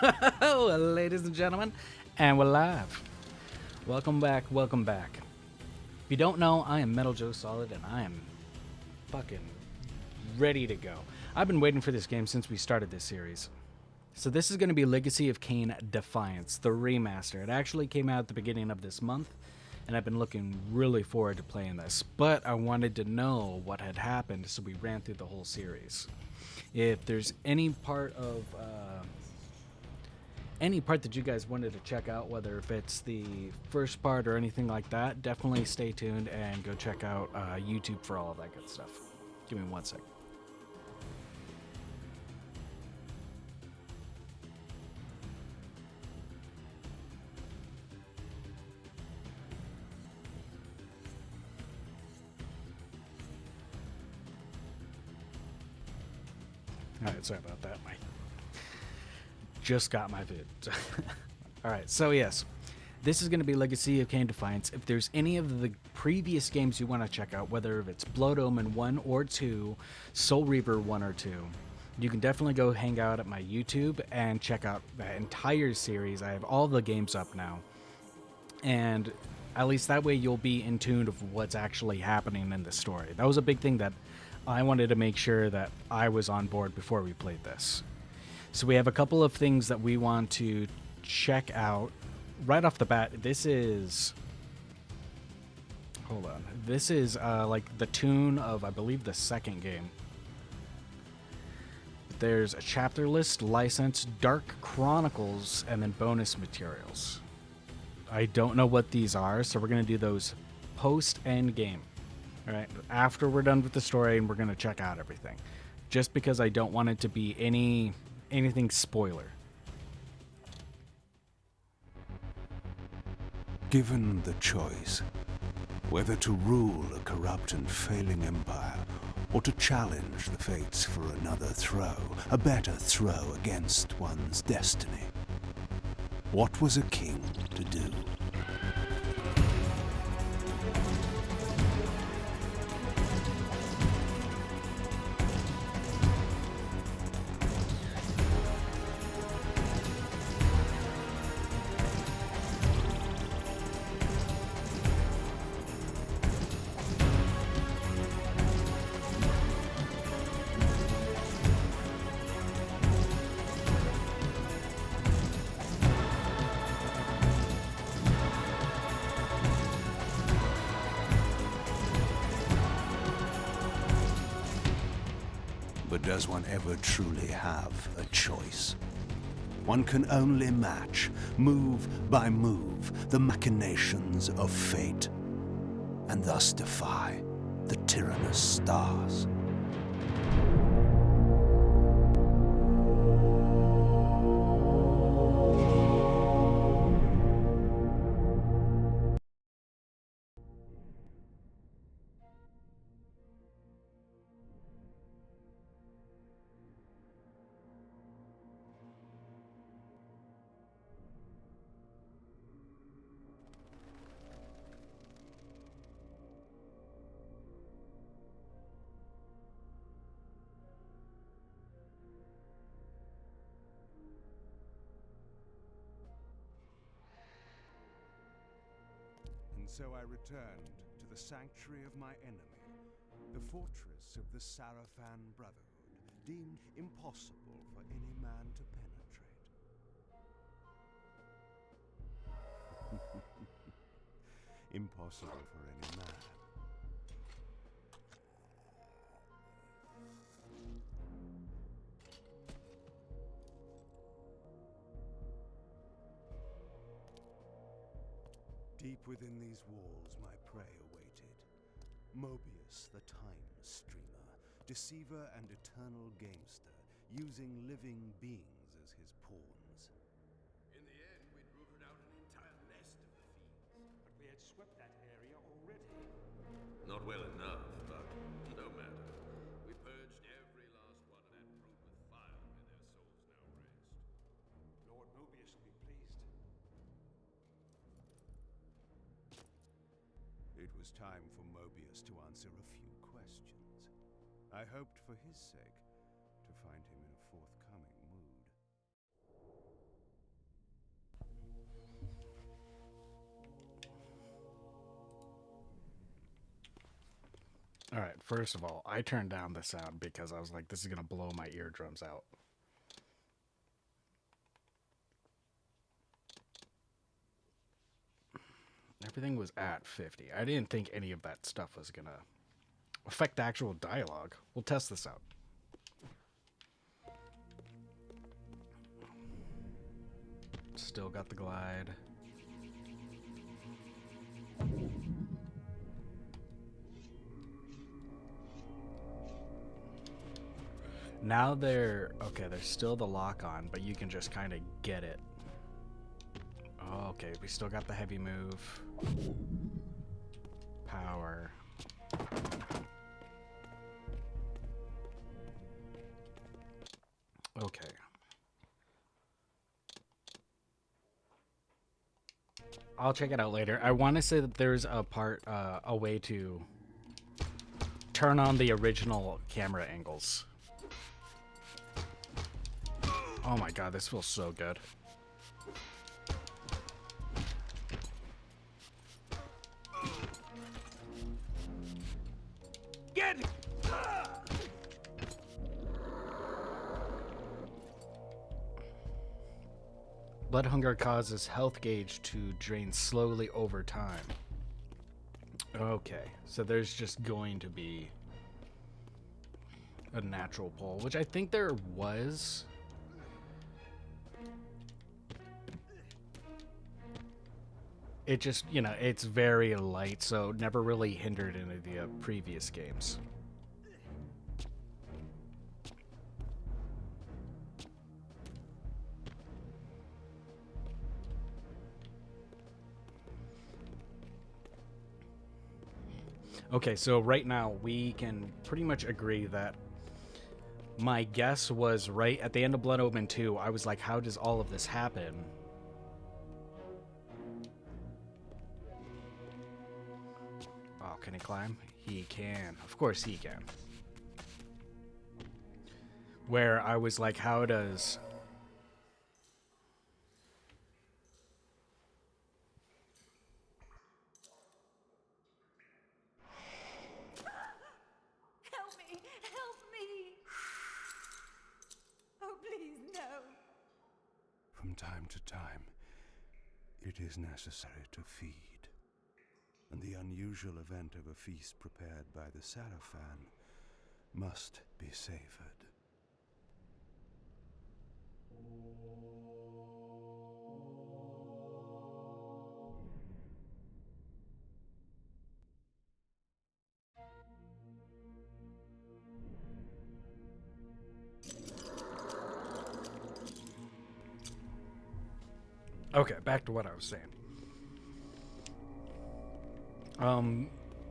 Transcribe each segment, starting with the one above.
Well, ladies and gentlemen, and we're live. Welcome back, welcome back. If you don't know, I am Metal Joe Solid, and I am fucking ready to go. I've been waiting for this game since we started this series. So this is going to be Legacy of Kain Defiance, the remaster. It actually came out at the beginning of this month, and I've been looking really forward to playing this. But I wanted to know what had happened, so we ran through the whole series. If there's any part that you guys wanted to check out, whether if it's the first part or anything like that, definitely stay tuned and go check out YouTube for all of that good stuff. Give me 1 sec. All right, sorry about that. Just got my vid. All right, so yes, this is going to be Legacy of Kain Defiance. If there's any of the previous games you want to check out, whether if it's Blood Omen 1 or 2, Soul Reaver 1 or 2, you can definitely go hang out at my YouTube and check out the entire series. I have all the games up now. And at least that way you'll be in tune of what's actually happening in the story. That was a big thing that I wanted to make sure that I was on board before we played this. So we have a couple of things that we want to check out right off the bat. This is, hold on, this is like the tune of, I believe, the second game. There's a chapter list, license, Dark Chronicles, and then bonus materials. I don't know what these are, so we're going to do those post-end game. All right, after we're done with the story, and we're going to check out everything. Just because I don't want it to be anything spoiler. Given the choice, whether to rule a corrupt and failing empire, or to challenge the fates for another throw, a better throw against one's destiny, what was a king to do? But does one ever truly have a choice? One can only match, move by move, the machinations of fate, and thus defy the tyrannous stars. And so I returned to the sanctuary of my enemy, the fortress of the Sarafan Brotherhood, deemed impossible for any man to penetrate. Impossible for any man. Deep within these walls, my prey awaited. Mobius, the time streamer, deceiver and eternal gamester, using living beings as his pawns. In the end, we'd rooted out an entire nest of the fiends. But we had swept that area already. Not well enough, but no matter. We purged every last one and had brute with fire where their souls now rest. Lord Mobius will be pleased. It was time for Mobius to answer a few questions. I hoped for his sake to find him in a forthcoming mood. All right, first of all, I turned down the sound because I was like, this is going to blow my eardrums out. Everything was at 50. I didn't think any of that stuff was going to affect the actual dialogue. We'll test this out. Still got the glide. Now they're... Okay, there's still the lock on, but you can just kind of get it. Oh, okay, we still got the heavy move. Power. Okay. I'll check it out later. I want to say that there's a part, a way to turn on the original camera angles. Oh my god, this feels so good. Get it! Blood hunger causes health gauge to drain slowly over time. Okay, so there's just going to be a natural pull, which I think there was. It just, you know, it's very light, so never really hindered any of the previous games. Okay, so right now we can pretty much agree that my guess was right at the end of Blood Omen 2. I was like, how does all of this happen? Oh, can he climb? He can. Of course he can. Where I was like, how does... Help me! Help me! Oh, please, no. From time to time, it is necessary to feed. And the unusual event of a feast prepared by the Sarafan must be savored. Okay, back to what I was saying.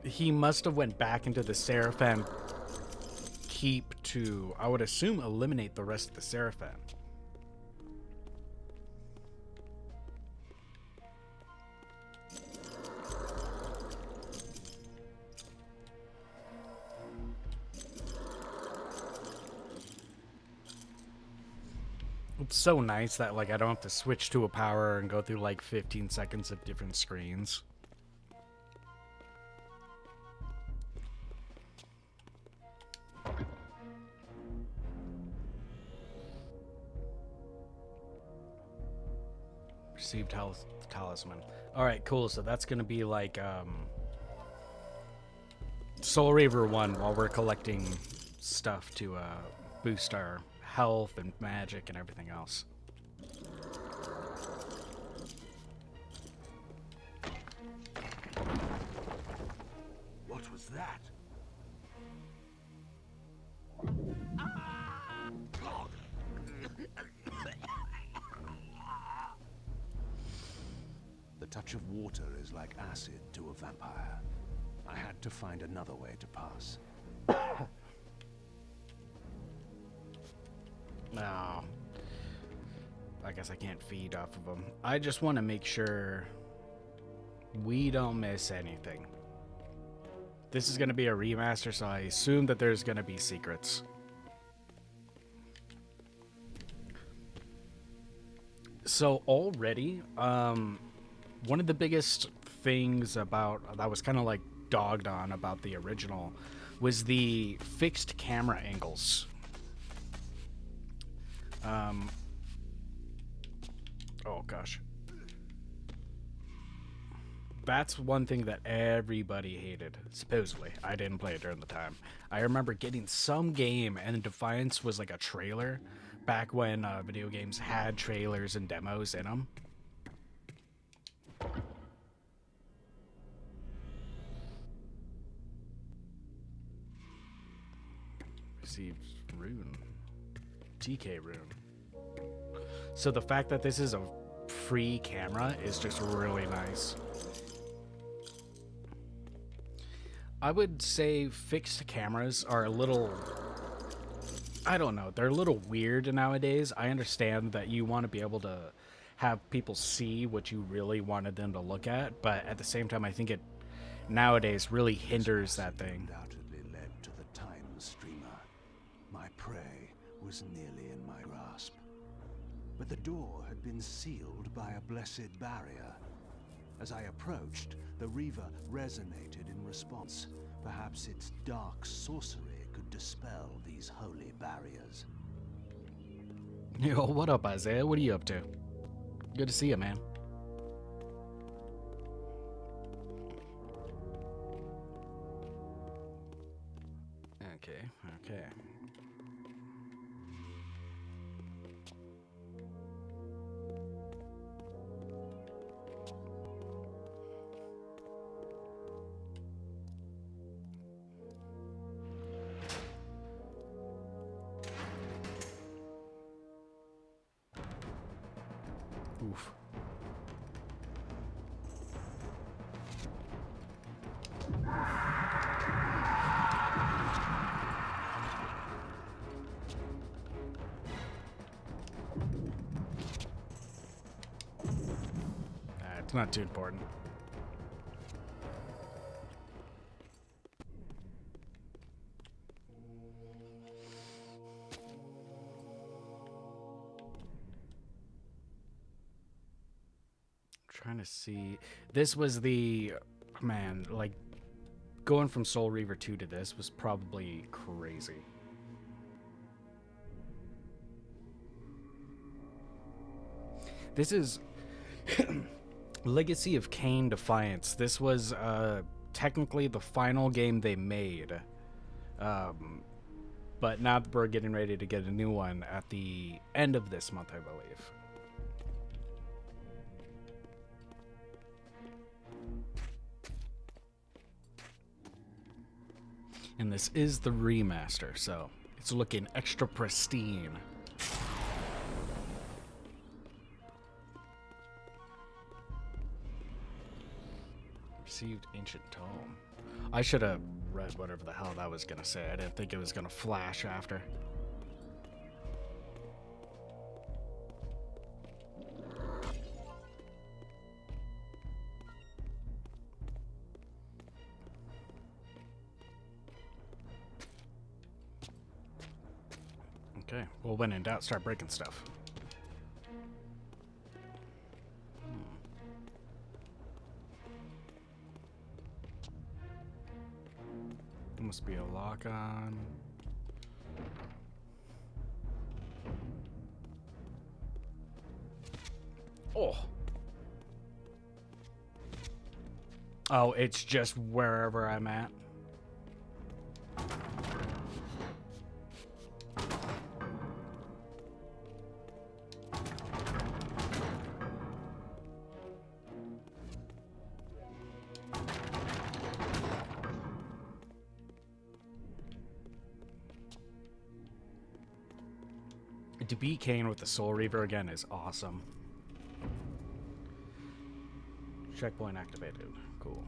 He must have went back into the Sarafan keep to, I would assume, eliminate the rest of the Sarafan. It's so nice that, like, I don't have to switch to a power and go through, like, 15 seconds of different screens. Received health talisman. Alright, cool. So that's gonna be like Soul Reaver 1 while we're collecting stuff to boost our health and magic and everything else. What was that? The touch of water is like acid to a vampire. I had to find another way to pass. No. I guess I can't feed off of them. I just want to make sure we don't miss anything. This is going to be a remaster, so I assume that there's going to be secrets. So already, one of the biggest things about that was kind of like dogged on about the original was the fixed camera angles. Oh gosh. That's one thing that everybody hated, supposedly. I didn't play it during the time. I remember getting some game, and Defiance was like a trailer back when video games had trailers and demos in them. Received rune. TK rune. So the fact that this is a free camera is just really nice. I would say fixed cameras are a little, I don't know, they're a little weird nowadays. I understand that you want to be able to have people see what you really wanted them to look at, but at the same time, I think it nowadays really hinders that thing. Undoubtedly led to the time streamer. My prey was nearly in my grasp. But the door had been sealed by a blessed barrier. As I approached, the Reaver resonated in response. Perhaps its dark sorcery could dispel these holy barriers. Yo, what up, Isaiah? What are you up to? Good to see you, man. Okay. Oof. It's not too important. Trying to see. This was the, man, like going from Soul Reaver 2 to this was probably crazy. This is Legacy of Kain Defiance. This was technically the final game they made. But now we're getting ready to get a new one at the end of this month, I believe. And this is the remaster, so it's looking extra pristine. Received ancient tome. I should have read whatever the hell that was gonna say. I didn't think it was gonna flash after. Okay, well, when in doubt, start breaking stuff. There must be a lock on. Oh. Oh, it's just wherever I'm at. To beat Kain with the Soul Reaver again is awesome. Checkpoint activated. Cool.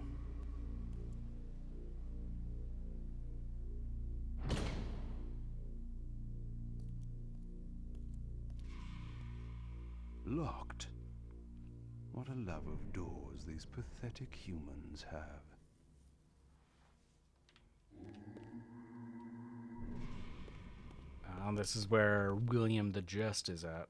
Locked. What a love of doors these pathetic humans have. This is where William the Just is at.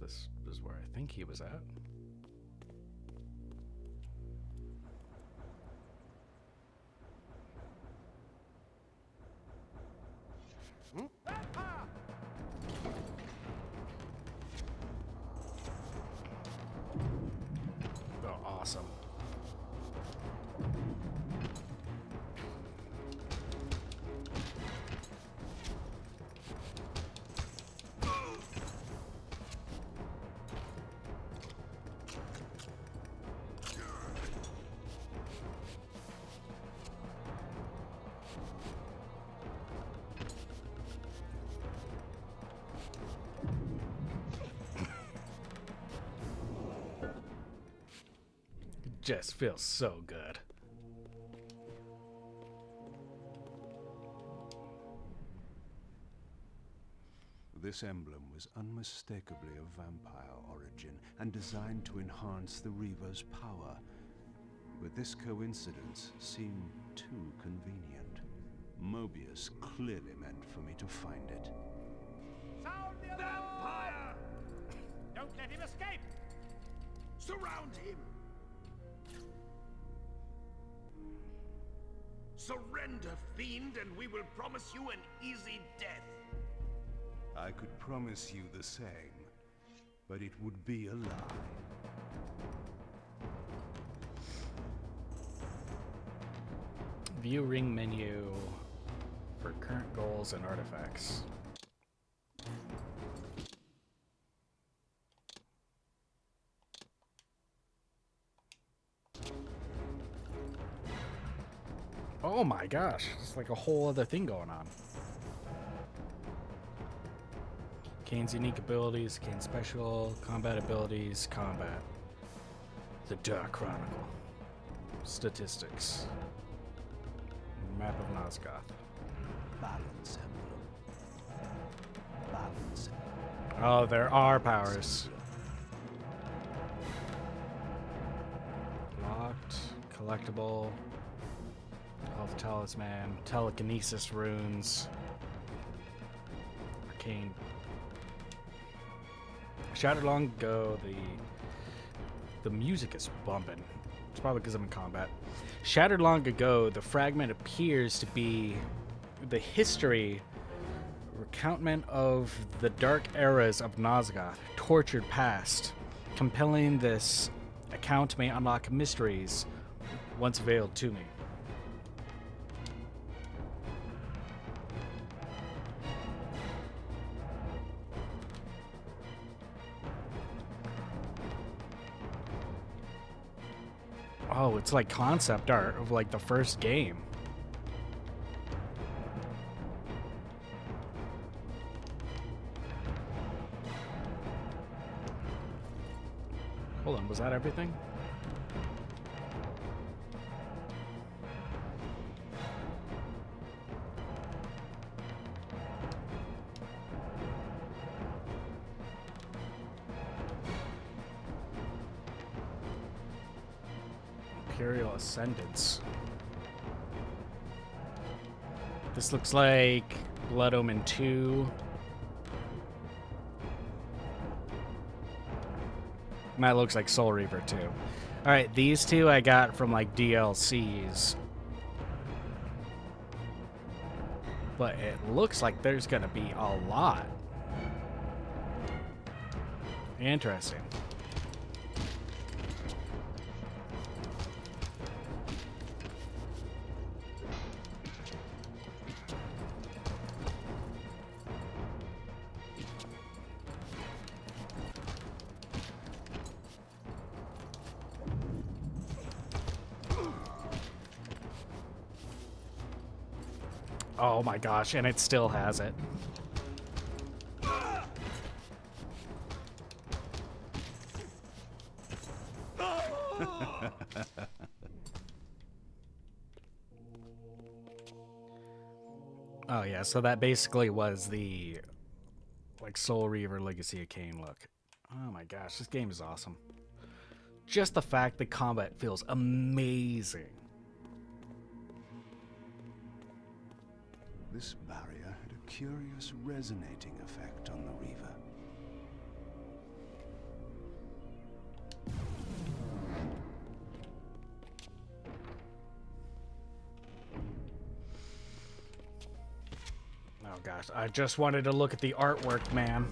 This is where I think he was at. Oh, awesome. Just feels so good. This emblem was unmistakably of vampire origin and designed to enhance the Reaver's power. But this coincidence seemed too convenient. Mobius clearly meant for me to find it. Sound the vampire! Don't let him escape! Surround him! Surrender, fiend, and we will promise you an easy death. I could promise you the same, but it would be a lie. View ring menu for current goals and artifacts. Oh my gosh, it's like a whole other thing going on. Kain's unique abilities, Kain's special, combat abilities, combat. The Dark Chronicle. Statistics. Map of Nosgoth. Balance emblem. Balance. Oh, there are powers. Locked, collectible, health talisman, telekinesis runes, arcane. Shattered long ago, the music is bumping. It's probably because I'm in combat. Shattered long ago, the fragment appears to be the history recountment of the dark eras of Nosgoth, tortured past. Compelling this account may unlock mysteries once veiled to me. Oh, it's like concept art of like the first game. Hold on, was that everything? Imperial Ascendance. This looks like Blood Omen 2. And that looks like Soul Reaver 2. Alright, these two I got from like DLCs. But it looks like there's gonna be a lot. Interesting. Oh my gosh, and it still has it. Oh yeah, so that basically was the like Soul Reaver Legacy of Kain look. Oh my gosh, this game is awesome. Just the fact the combat feels amazing. This barrier had a curious resonating effect on the Reaver. gosh, I just wanted to look at the artwork, man.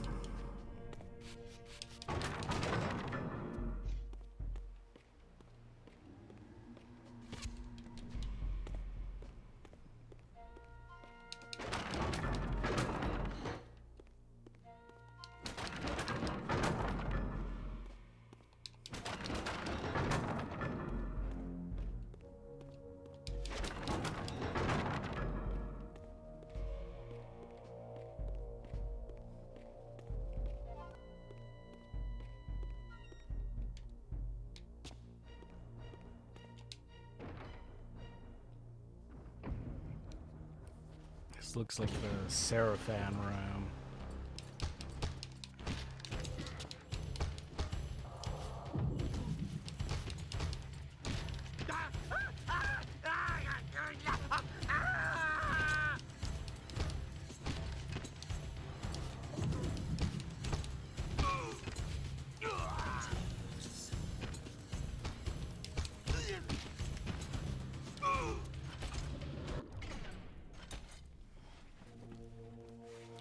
This looks like the Seraphan room.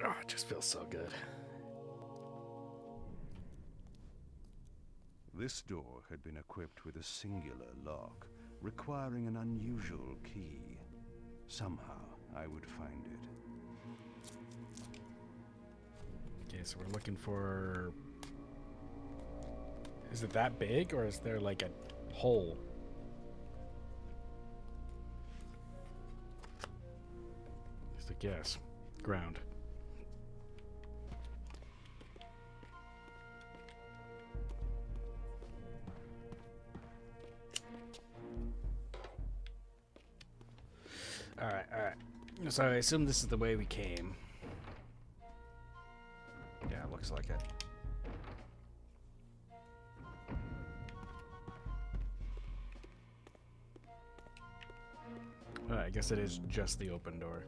Oh, it just feels so good. This door had been equipped with a singular lock, requiring an unusual key. Somehow, I would find it. Okay, so we're looking for... Is it that big, or is there like a hole? Just a guess. Ground. Alright, alright. So I assume this is the way we came. Yeah, it looks like it. I guess it is just the open door.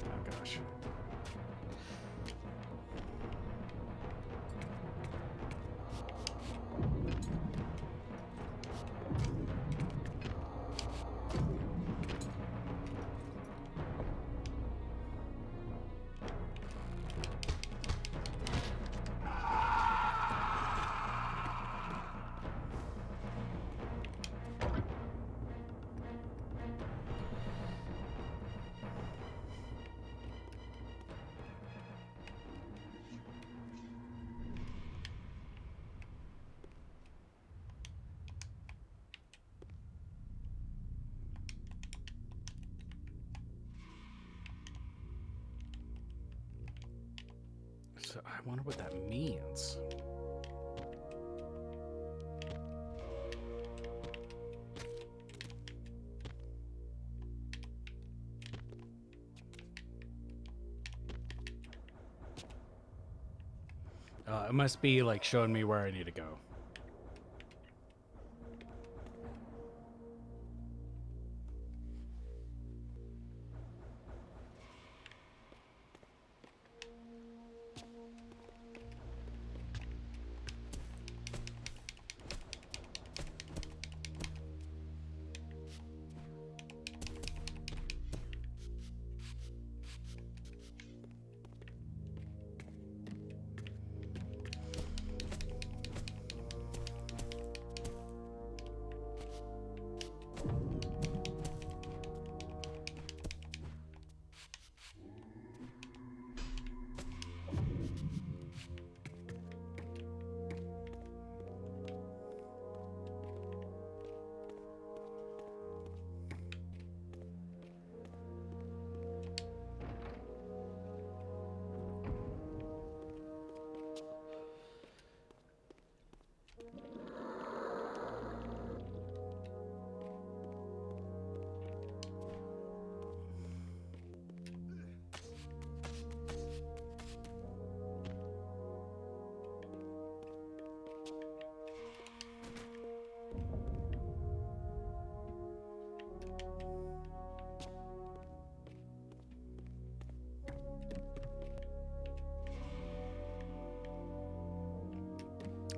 Oh gosh. So I wonder what that means. It must be like showing me where I need to go.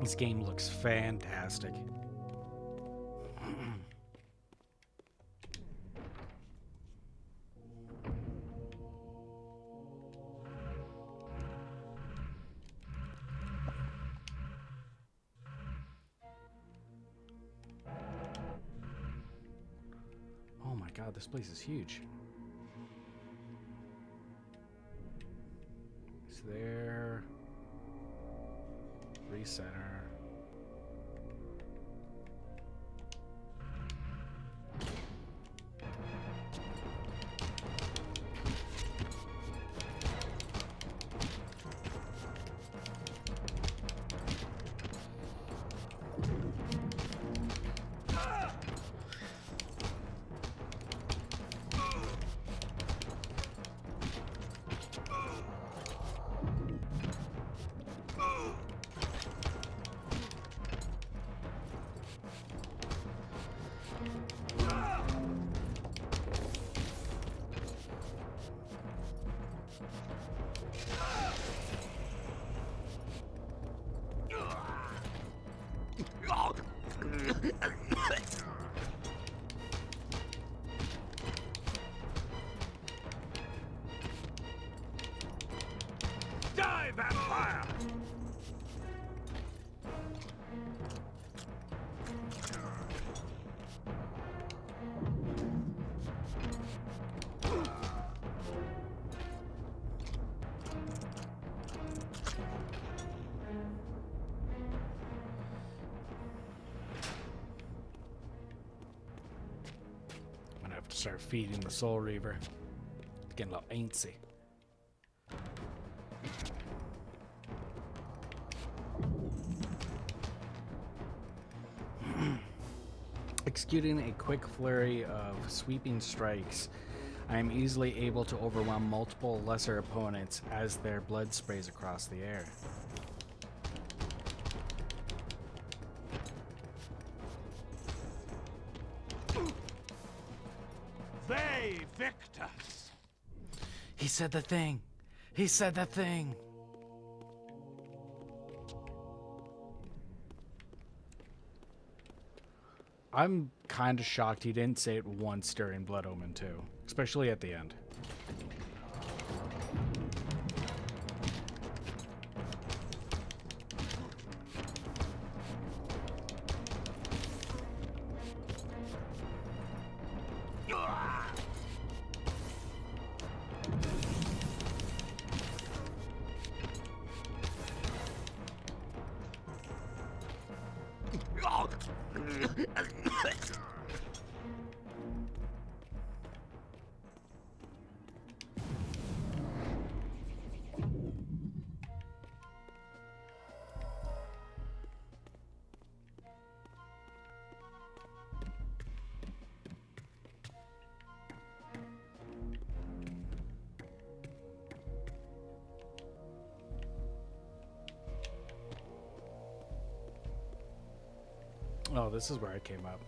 This game looks fantastic. Oh my god, this place is huge. It's there. Recenter. Die, vampire! I'm gonna have to start feeding the Soul Reaver. It's getting a little antsy. Executing a quick flurry of sweeping strikes, I am easily able to overwhelm multiple lesser opponents as their blood sprays across the air. They victors! He said the thing! He said the thing! I'm kind of shocked he didn't say it once during Blood Omen 2, especially at the end. Oh, this is where I came up.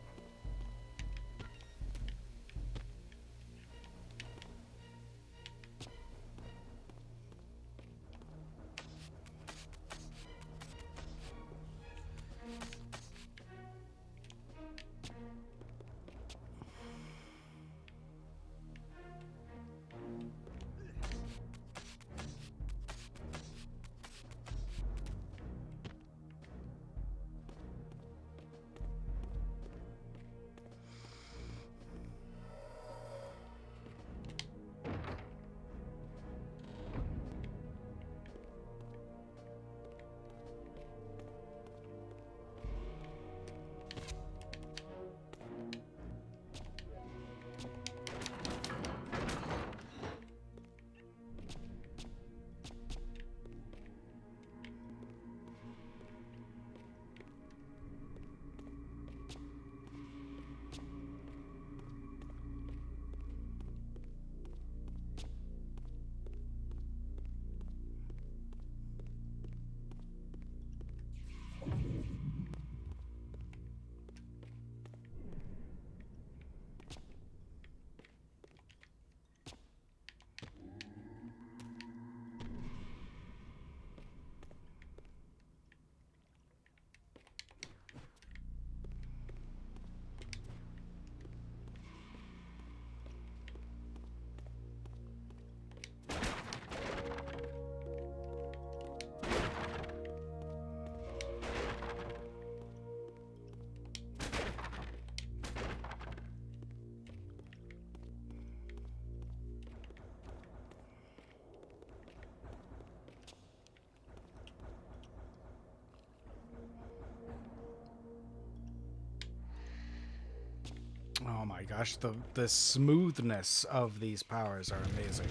gosh, the smoothness of these powers are amazing.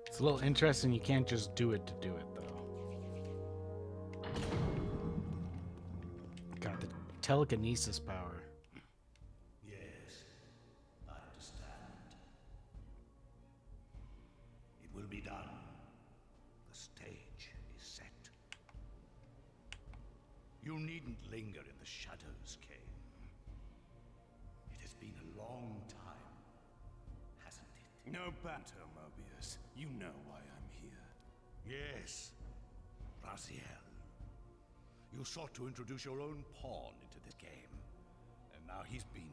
It's a little interesting. You can't just do it to do it, though. Got the telekinesis power. Yes, I understand. It will be done. The stage is set. You needn't linger in the shadows, Kain. It has been a long time, hasn't it? No banter, Mobius. You know why I'm here. Yes, Raziel. You sought to introduce your own pawn into this game, and now he's been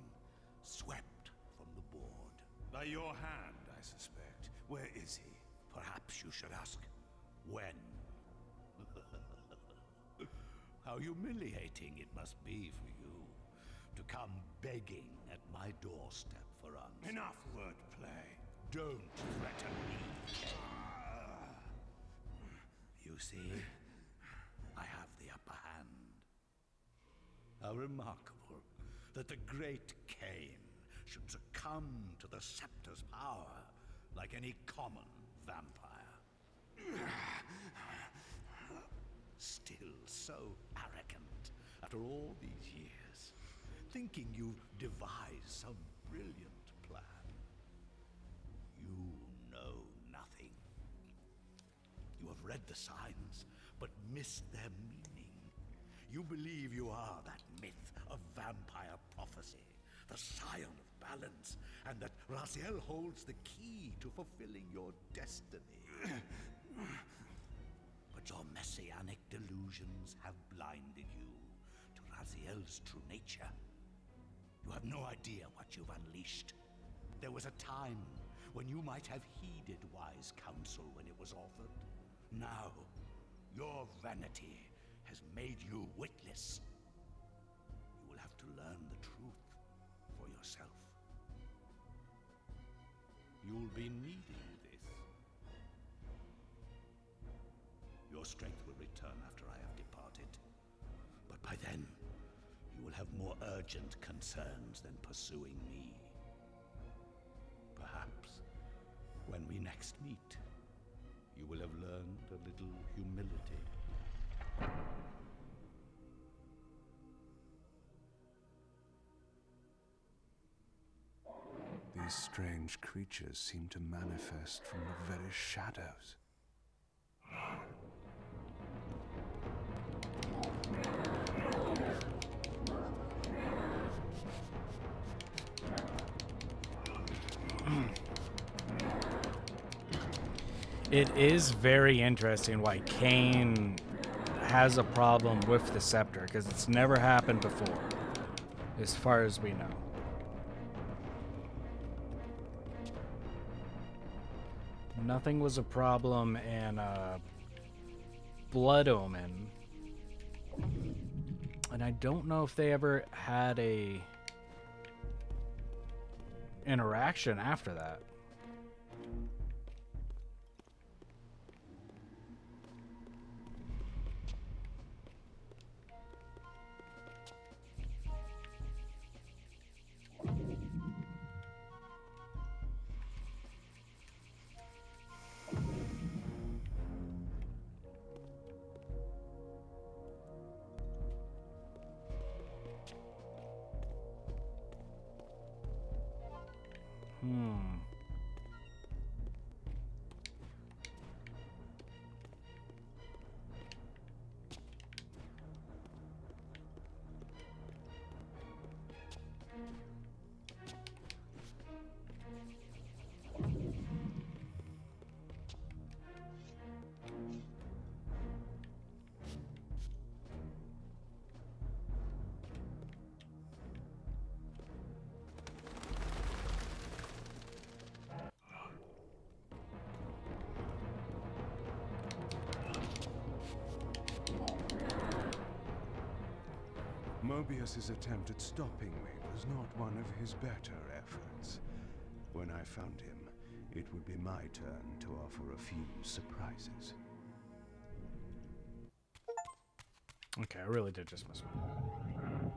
swept from the board. By your hand, I suspect. Where is he? Perhaps you should ask, when? How humiliating it must be for you to come begging at my doorstep for answers. Enough wordplay. Don't threaten me. You see, I have the upper hand. How remarkable that the great Kain should succumb to the scepter's power like any common vampire. Still so arrogant after all these years, thinking you've devised some brilliant plan. You know nothing. You have read the signs, but missed their meaning. You believe you are that myth of vampire prophecy, the scion of balance, and that Raziel holds the key to fulfilling your destiny. But your messianic delusions have blinded you to Raziel's true nature. You have no idea what you've unleashed. There was a time when you might have heeded wise counsel when it was offered. Now, your vanity has made you witless. You will have to learn the truth for yourself. You'll be needing this. Your strength will return after I have departed. But by then, you will have more urgent concerns than pursuing me. Perhaps, when we next meet, you will have learned a little humility. These strange creatures seem to manifest from the very shadows. It is very interesting why Kain has a problem with the scepter, because it's never happened before, as far as we know. Nothing was a problem in Blood Omen. And I don't know if they ever had a interaction after that. Mobius's attempt at stopping me was not one of his better efforts. When I found him, it would be my turn to offer a few surprises. Okay, I really did just miss one.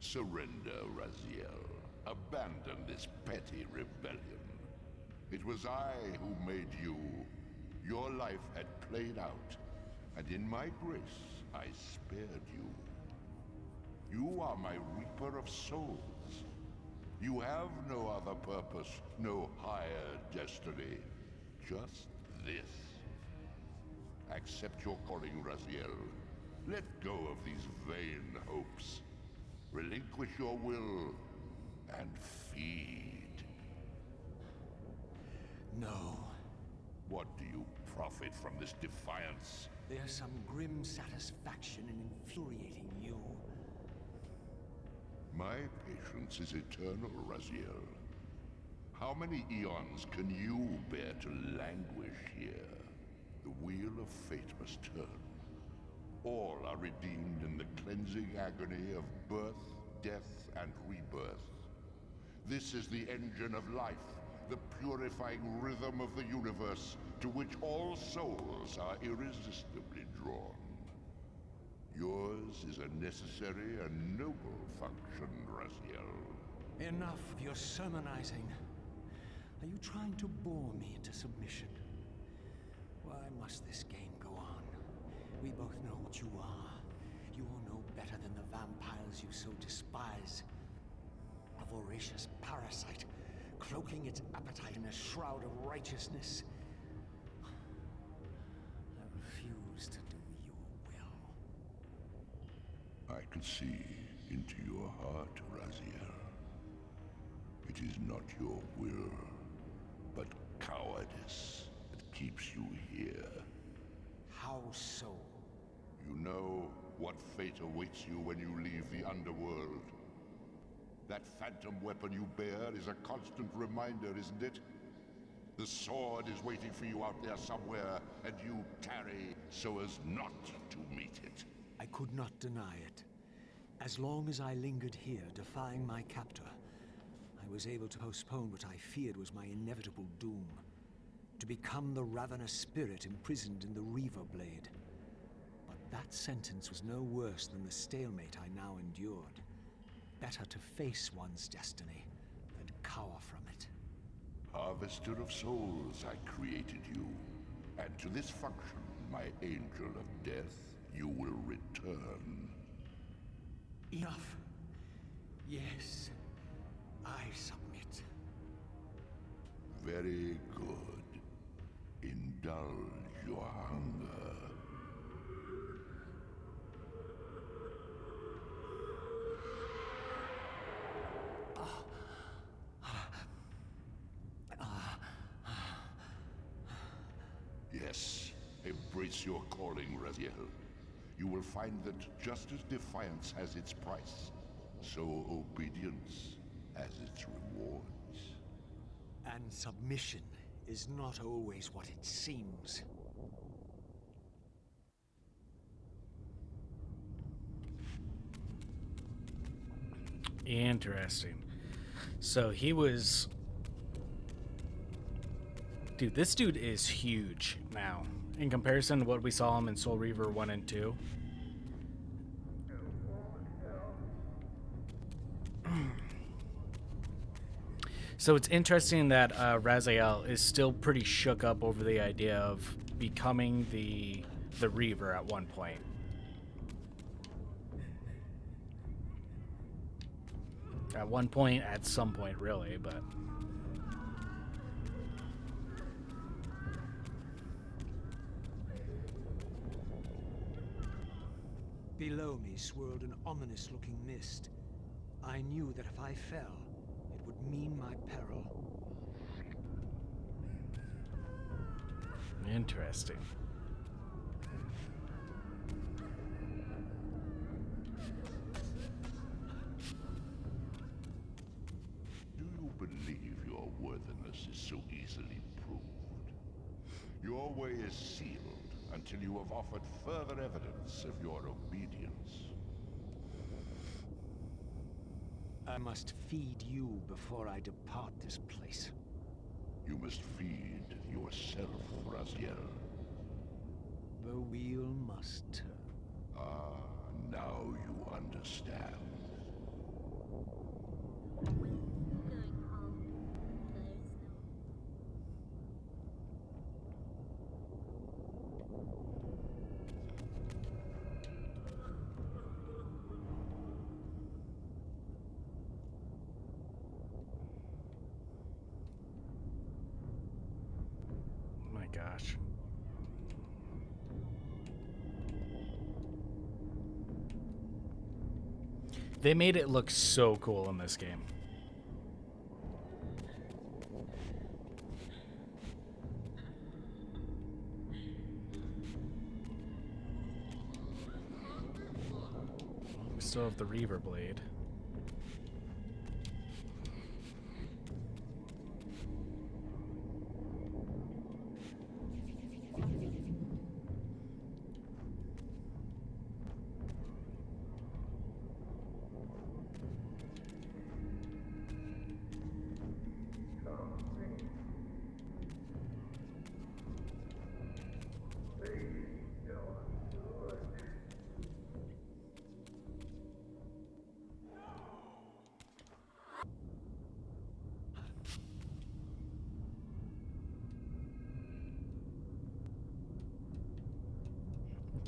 Surrender, Raziel. Abandon this petty rebellion. It was I who made you. Your life had played out, and in my grace, I spared you. You are my reaper of souls. You have no other purpose, no higher destiny. Just this. Accept your calling, Raziel. Let go of these vain hopes. Relinquish your will, and feed. No. What do you profit from this defiance? There's some grim satisfaction in infuriating you. My patience is eternal, Raziel. How many eons can you bear to languish here? The wheel of fate must turn. All are redeemed in the cleansing agony of birth, death, and rebirth. This is the engine of life, the purifying rhythm of the universe, to which all souls are irresistibly drawn. Yours is a necessary and noble function, Raziel. Enough of your sermonizing. Are you trying to bore me into submission? Why must this game go on? We both know what you are. You are no better than the vampires you so despise. A voracious parasite, cloaking its appetite in a shroud of righteousness. I refuse to do your will. I can see into your heart, Raziel. It is not your will, but cowardice that keeps you here. How so? You know what fate awaits you when you leave the underworld. That phantom weapon you bear is a constant reminder, isn't it? The sword is waiting for you out there somewhere, and you tarry so as not to meet it. I could not deny it. As long as I lingered here, defying my captor, I was able to postpone what I feared was my inevitable doom. To become the ravenous spirit imprisoned in the Reaver Blade. But that sentence was no worse than the stalemate I now endured. Better to face one's destiny than cower from it. Harvester of souls, I created you. And to this function, my angel of death, you will return. Enough. Yes, I submit. Very good. Indulge your hunger. Yes, embrace your calling, Raziel. You will find that just as defiance has its price, so obedience has its rewards. And submission is not always what it seems. Interesting. So he was... Dude, this dude is huge now. In comparison to what we saw him in Soul Reaver 1 and 2. So it's interesting that Raziel is still pretty shook up over the idea of becoming the Reaver at one point. At some point, really, but... Below me swirled an ominous-looking mist. I knew that if I fell, it would mean my peril. Interesting. Do you believe your worthiness is so easily proved? Your way is sealed until you have offered further evidence of your obedience. I must feed you before I depart this place. You must feed yourself, Raziel. The wheel must turn. Ah, now you understand. My gosh. They made it look so cool in this game. We still have the Reaver Blade.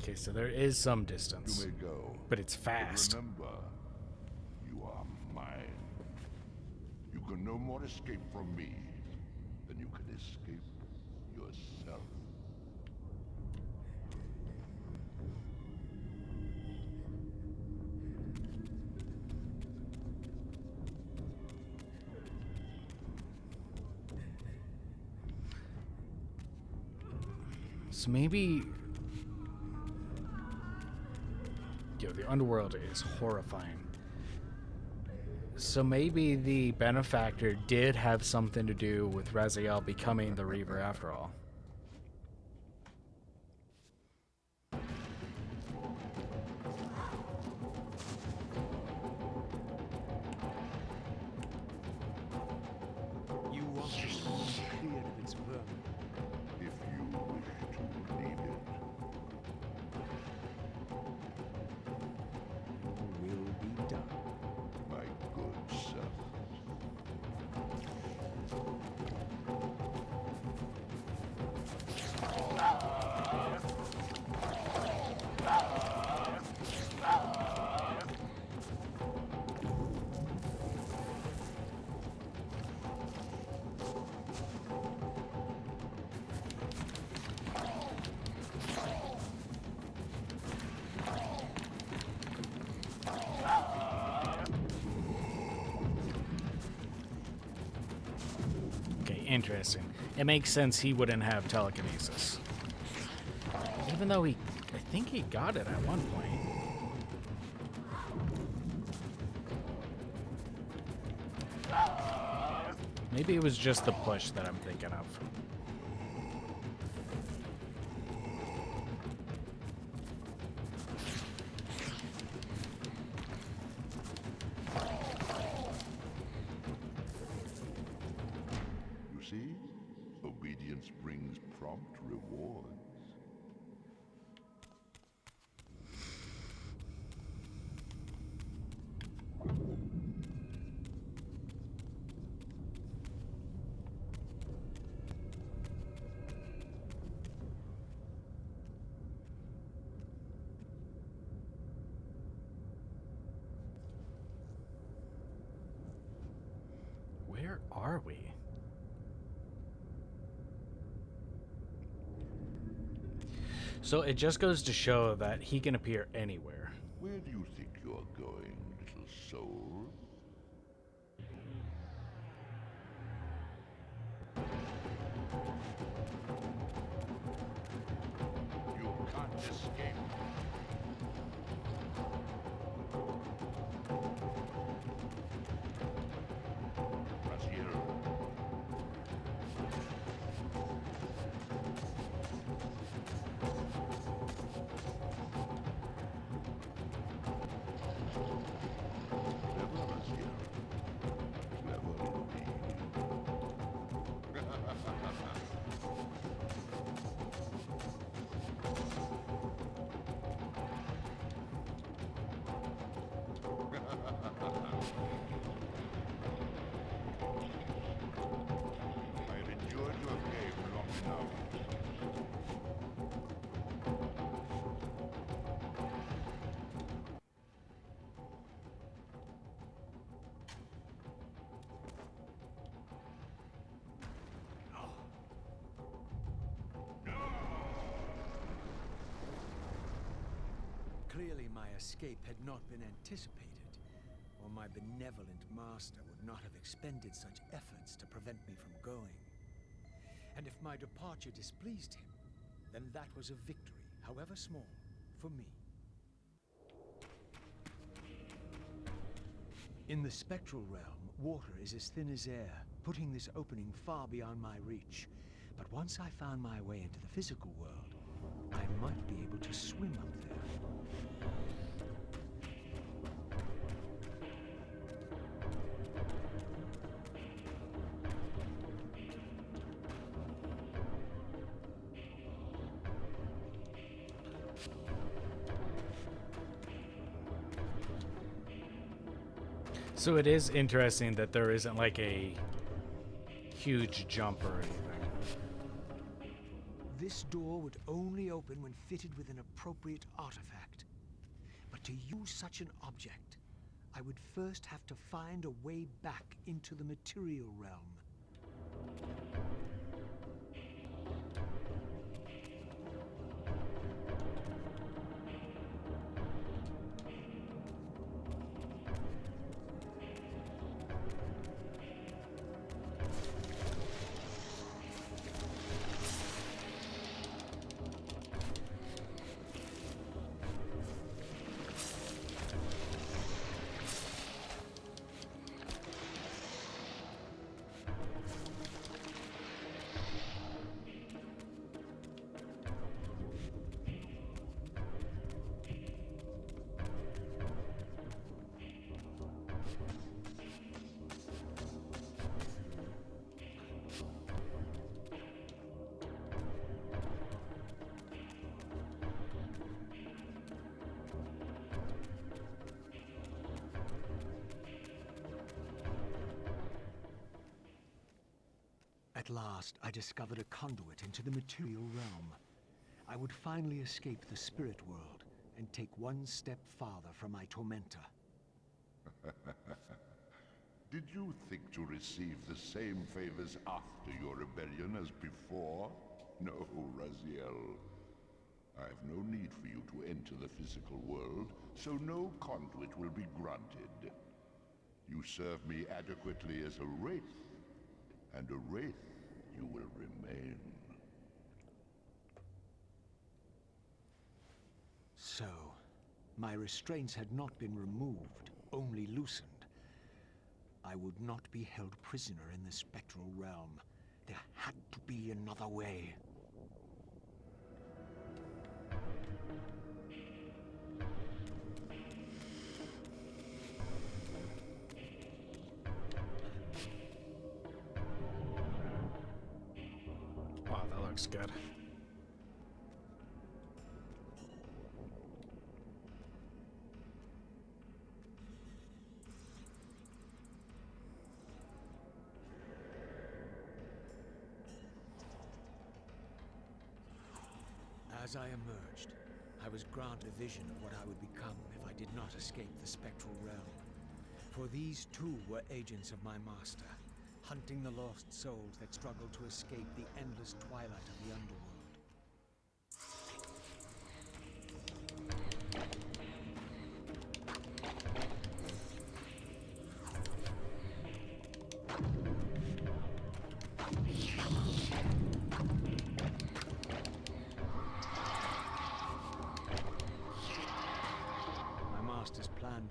Okay, so there is some distance, You may go. but it's fast. But remember, you are mine. You can no more escape from me than you can escape yourself. So maybe... Yo, the underworld is horrifying. So maybe the benefactor did have something to do with Raziel becoming the Reaver after all. You want this home cleared of its vermin. If you wish to leave it. Your will be done. My good servant. Okay, interesting. It makes sense he wouldn't have telekinesis. Even though I think he got it at one point. Maybe it was just the push that I'm thinking of. You see? Obedience brings prompt rewards. Where are we? So it just goes to show that he can appear anywhere. Where do you think you're going, little soul? You can't escape. Raziel. escape had not been anticipated, or my benevolent master would not have expended such efforts to prevent me from going. And if my departure displeased him, then that was a victory, however small, for me. In the spectral realm, water is as thin as air, putting this opening far beyond my reach. But once I found my way into the physical world, I might be able to swim up there. So it is interesting that there isn't like a huge jump or anything. This door would only open when fitted with an appropriate artifact. But to use such an object, I would first have to find a way back into the material realm. At last, I discovered a conduit into the material realm. I would finally escape the spirit world and take one step farther from my tormentor. Did you think to receive the same favors after your rebellion as before? No, Raziel. I have no need for you to enter the physical world, so no conduit will be granted. You serve me adequately as a wraith, and a wraith you will remain. So, my restraints had not been removed, only loosened. I would not be held prisoner in the spectral realm. There had to be another way. Wow, that looks good. As I emerged, I was granted a vision of what I would become if I did not escape the spectral realm. For these too were agents of my master, hunting the lost souls that struggled to escape the endless twilight of the underworld.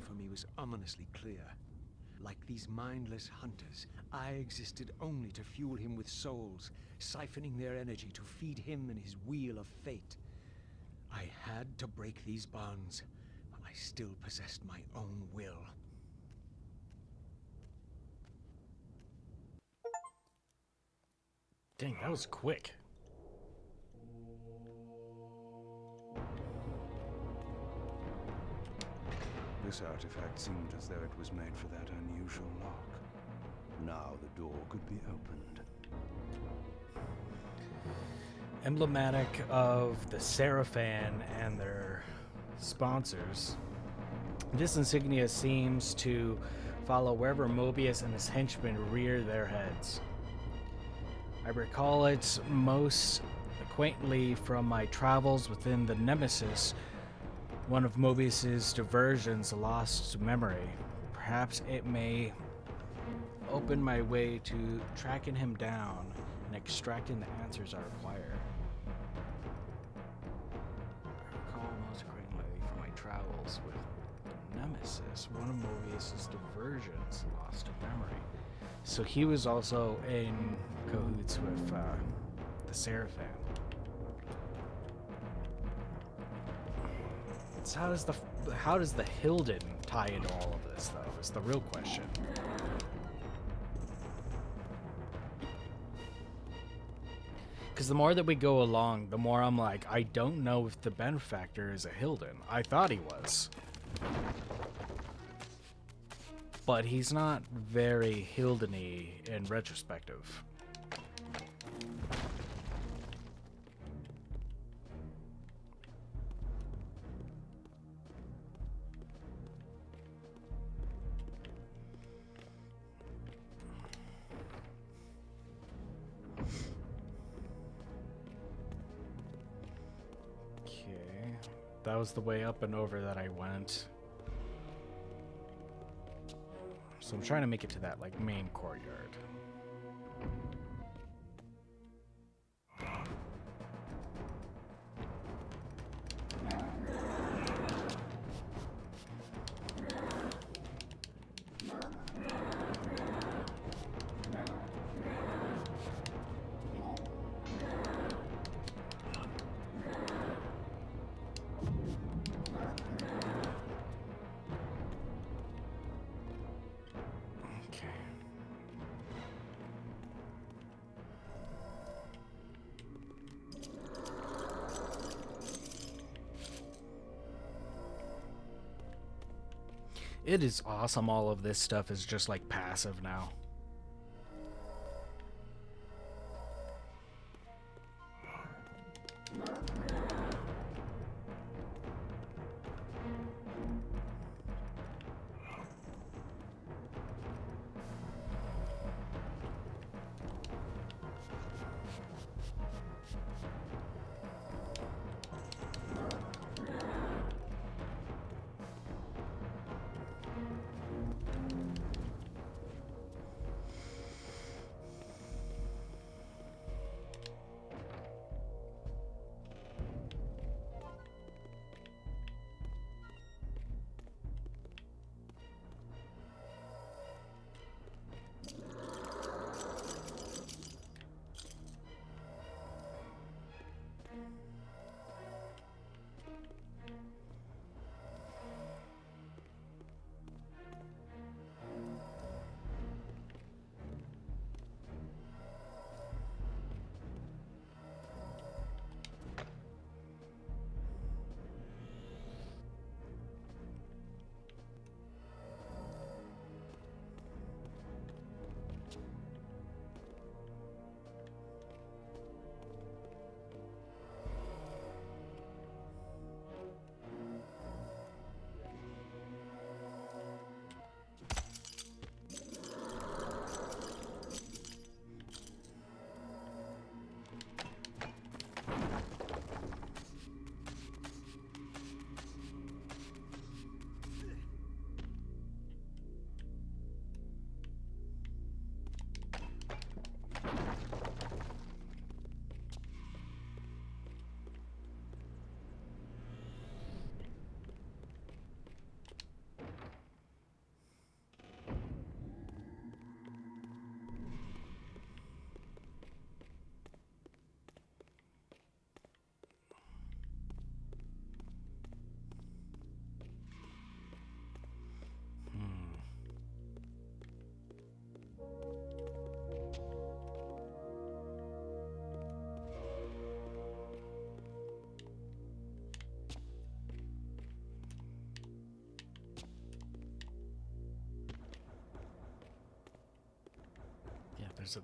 For me was ominously clear. Like these mindless hunters, I existed only to fuel him with souls, siphoning their energy to feed him and his wheel of fate. I had to break these bonds, while I still possessed my own will. Dang, that was quick. This artifact seemed as though it was made for that unusual lock. Now the door could be opened. Emblematic of the Seraphan and their sponsors, this insignia seems to follow wherever Mobius and his henchmen rear their heads. I recall it most acquaintantly from my travels within the Nemesis, one of Mobius's diversions lost to memory. Perhaps it may open my way to tracking him down and extracting the answers I require. I recall most acquaintedly from my travels with the Nemesis, one of Mobius's diversions lost to memory. So he was also in cahoots with the Seraphim. So how does the Hilden tie into all of this, though, is the real question. Because the more that we go along, the more I'm like, I don't know if the benefactor is a Hilden. I thought he was. But he's not very Hilden-y in retrospective. That was the way up and over that I went. So I'm trying to make it to that, like, main courtyard. It is awesome all of this stuff is just like passive now.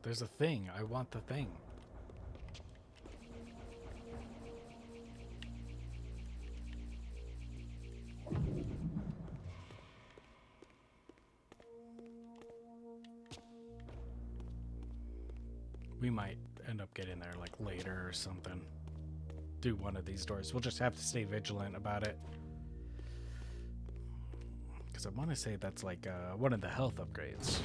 There's a thing. I want the thing. We might end up getting there like later or something. Do one of these doors. We'll just have to stay vigilant about it. Because I want to say that's like one of the health upgrades.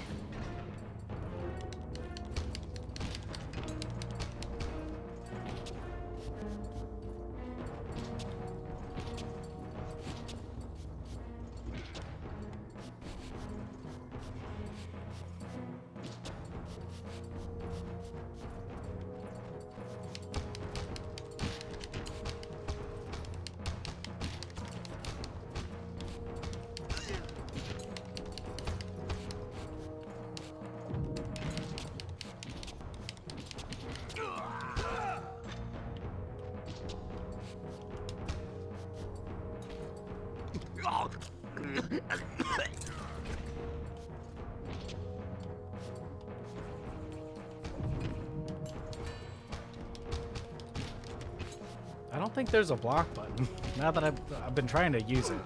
I don't think there's a block button. Now that I've been trying to use it.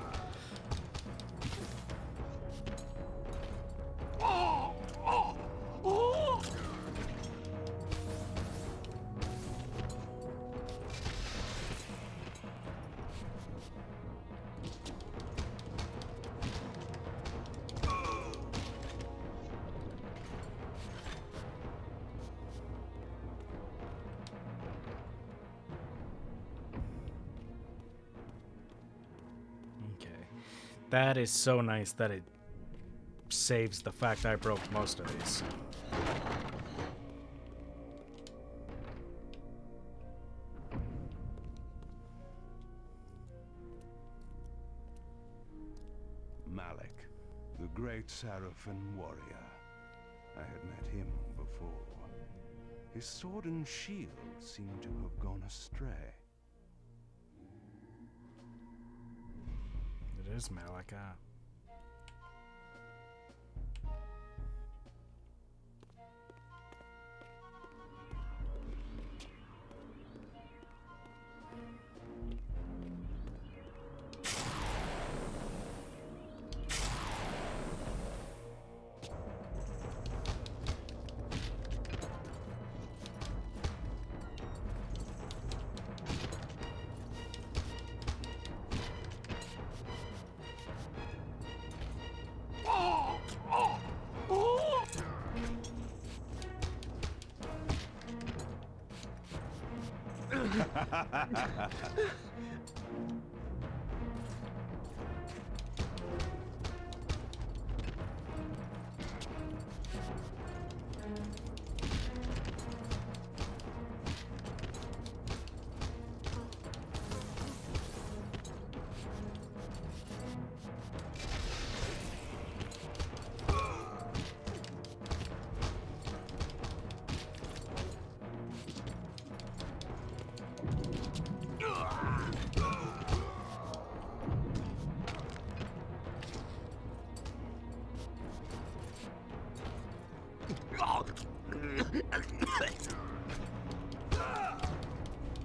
That is so nice that it saves the fact I broke most of these. Malik, the great Sarafan warrior. I had met him before. His sword and shield seemed to have gone astray. It is Malika.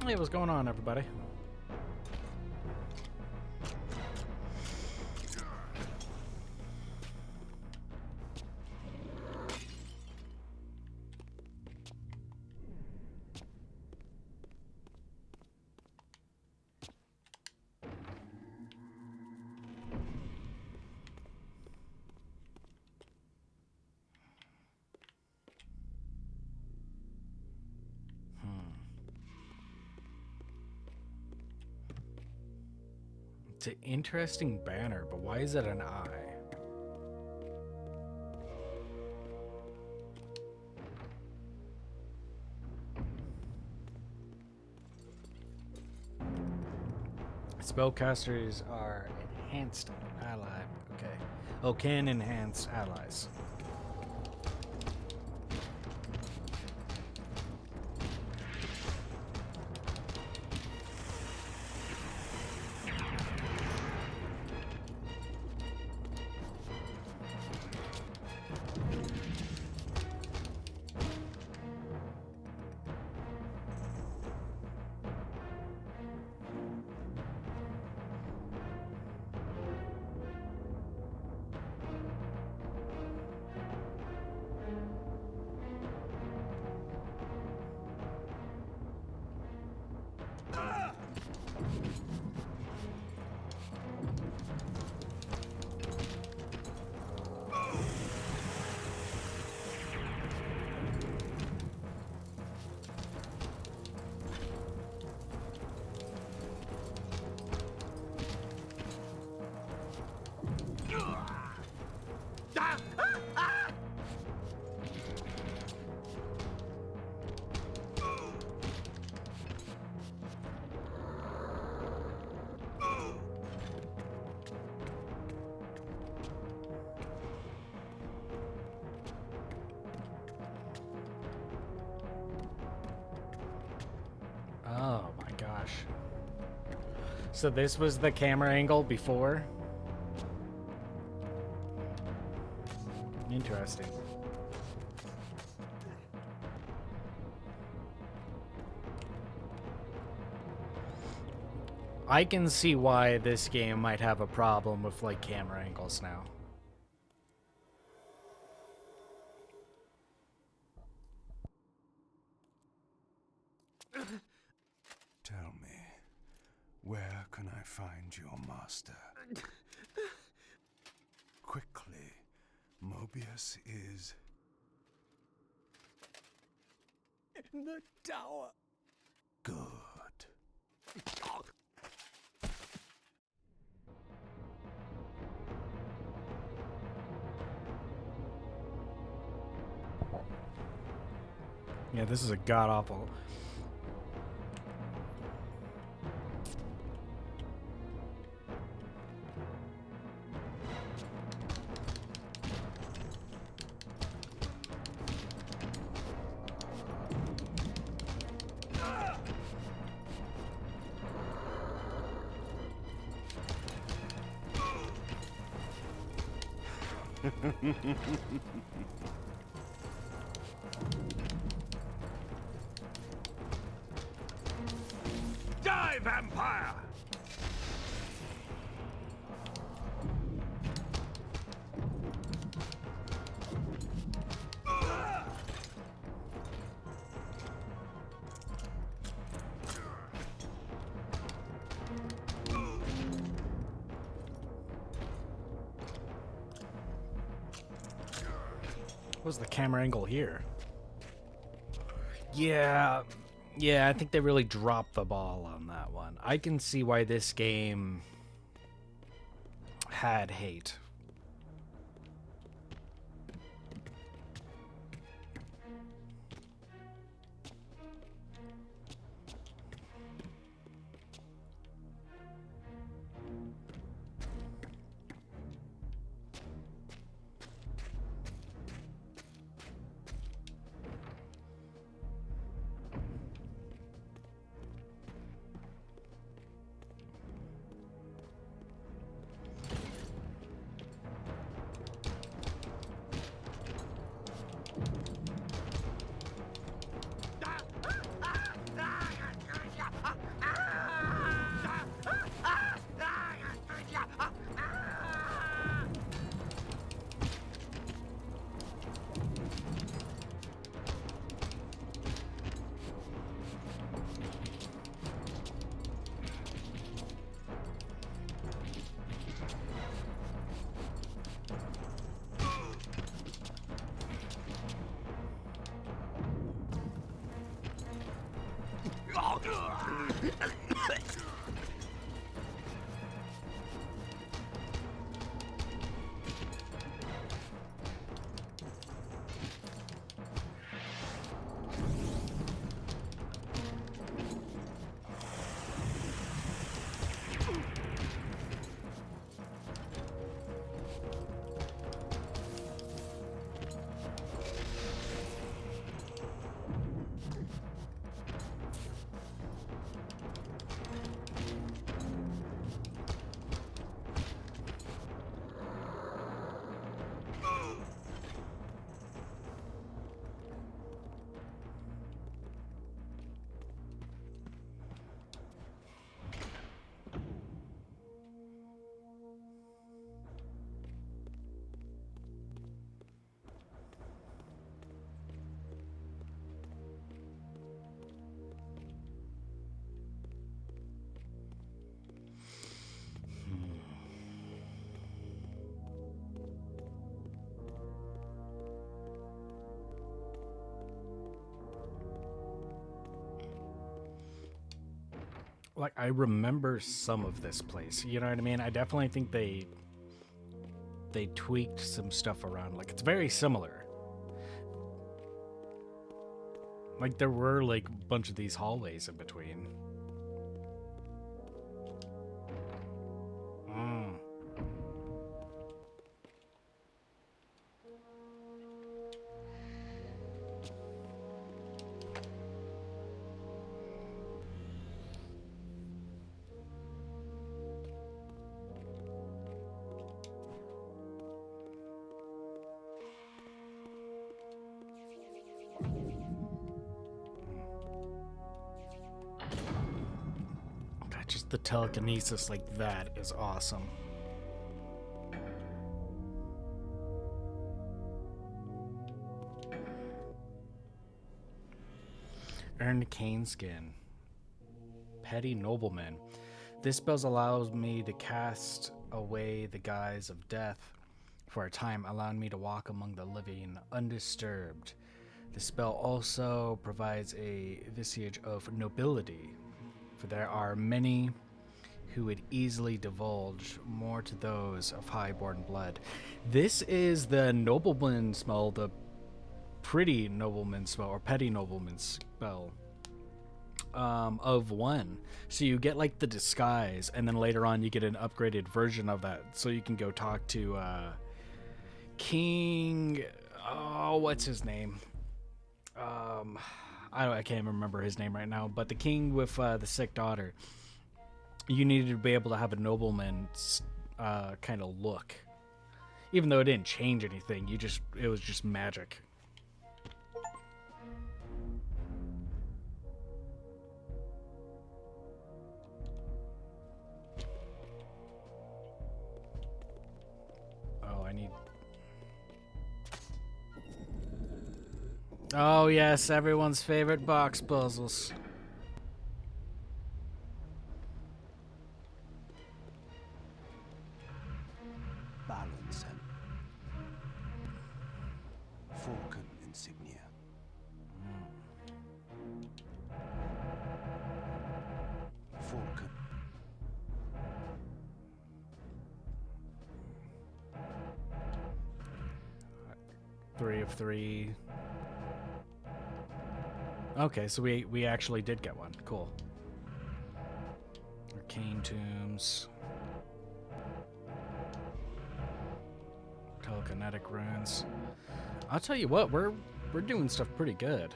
Hey, what's going on, everybody? It's an interesting banner, but why is it an eye? Spellcasters are enhanced ally. Okay. Oh, can enhance allies. gosh. So this was the camera angle before? Interesting. I can see why this game might have a problem with like camera angles now. Tell me, where can I find your master? Quickly, Mobius is... In the tower. good. Yeah, this is a god-awful... Die, vampire! What was the camera angle here? Yeah, I think they really dropped the ball on that one. I can see why this game had hate. Like, I remember some of this place, you know what I mean? I definitely think they tweaked some stuff around. Like, it's very similar. Like, there were, like, a bunch of these hallways in between. the telekinesis like that is awesome. Earned Kain Skin. Petty Nobleman. This spell allows me to cast away the guise of death for a time, allowing me to walk among the living undisturbed. The spell also provides a visage of nobility, for there are many who would easily divulge more to those of high-born blood. This is the nobleman spell, the pretty nobleman spell, or petty nobleman spell. Of one. So you get like the disguise, and then later on you get an upgraded version of that. So you can go talk to King. Oh, what's his name? I can't remember his name right now. But the king with the sick daughter. You needed to be able to have a nobleman's kind of look, even though it didn't change anything. It was just magic. Oh yes, everyone's favorite box puzzles. Balance and Falcon insignia. Falcon. 3 of 3. Okay, so we actually did get one. Cool. Arcane Tombs. Telekinetic runes. I'll tell you what, we're doing stuff pretty good.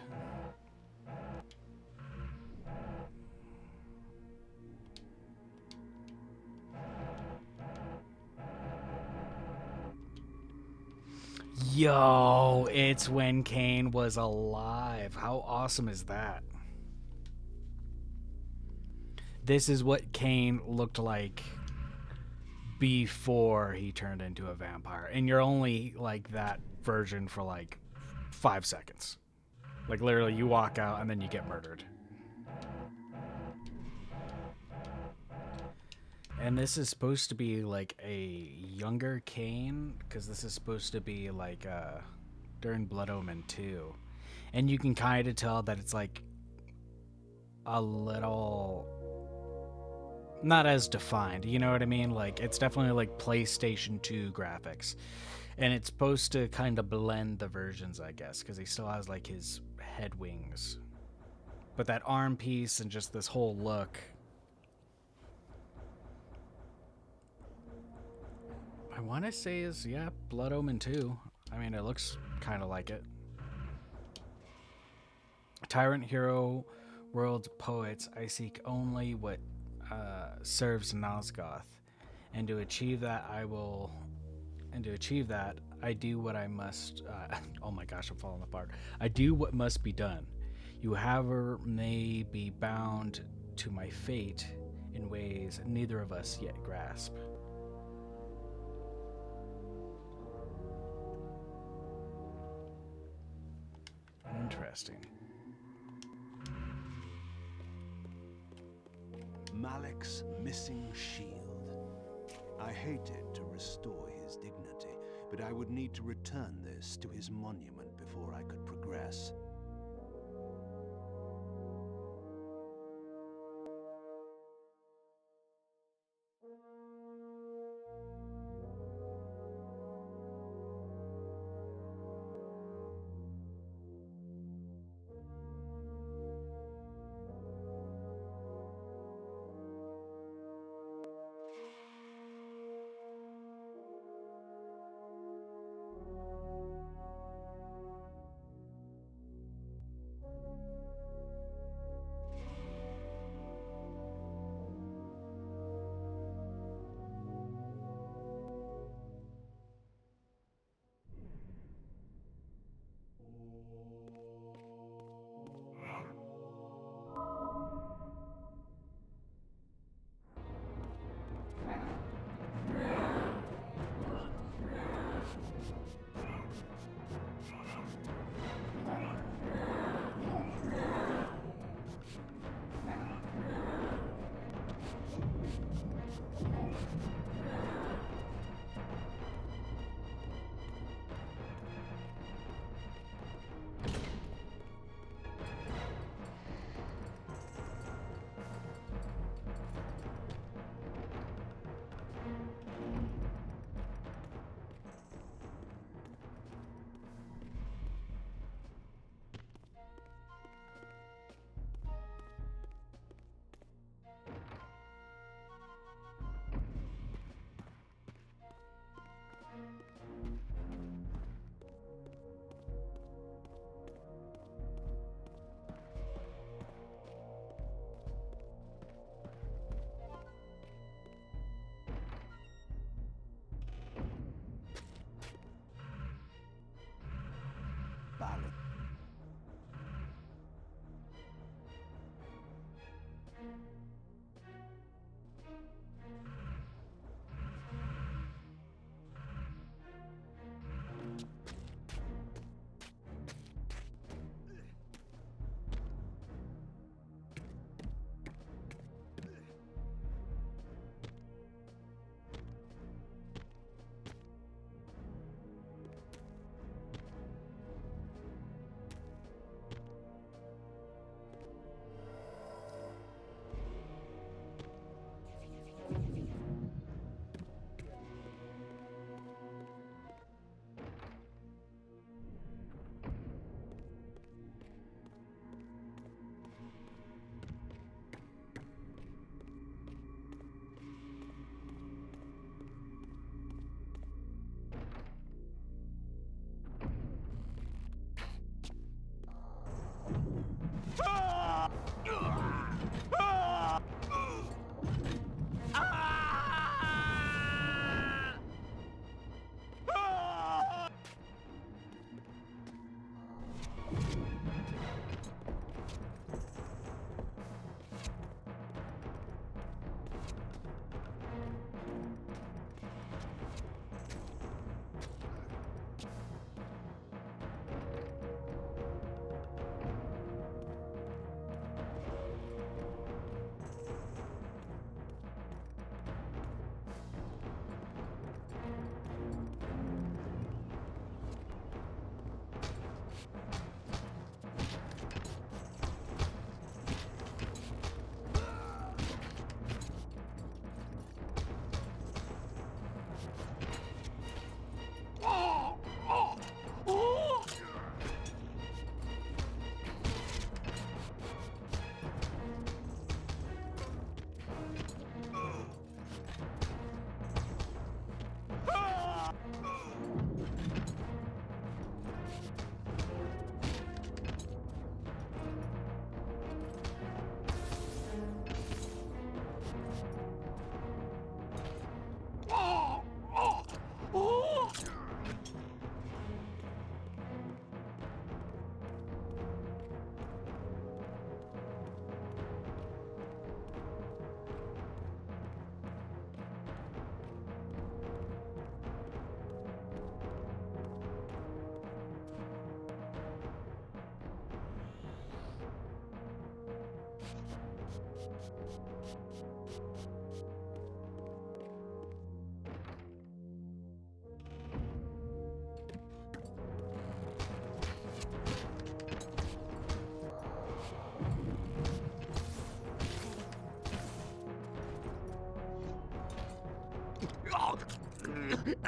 Yo, it's when Kain was alive. How awesome is that? This is what Kain looked like before he turned into a vampire. And you're only like that version for like 5 seconds. Like literally you walk out and then you get murdered. And this is supposed to be like a younger Kain, because this is supposed to be like during Blood Omen 2. And you can kind of tell that it's like a little not as defined, you know what I mean? Like it's definitely like PlayStation 2 graphics. And it's supposed to kind of blend the versions, I guess, because he still has like his head wings. But that arm piece and just this whole look, I want to say is, yeah, Blood Omen 2. I mean, it looks kind of like it. Tyrant Hero World Poets, I seek only what serves Nosgoth. And to achieve that, I do what I must. Oh my gosh, I'm falling apart. I do what must be done. You, however, may be bound to my fate in ways neither of us yet grasp. Interesting. Malik's missing shield. I hated to restore his dignity, but I would need to return this to his monument before I could progress. Malek's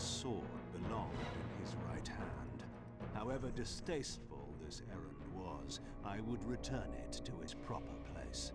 sword belonged in his right hand. However distasteful this errand was, I would return it to its proper place.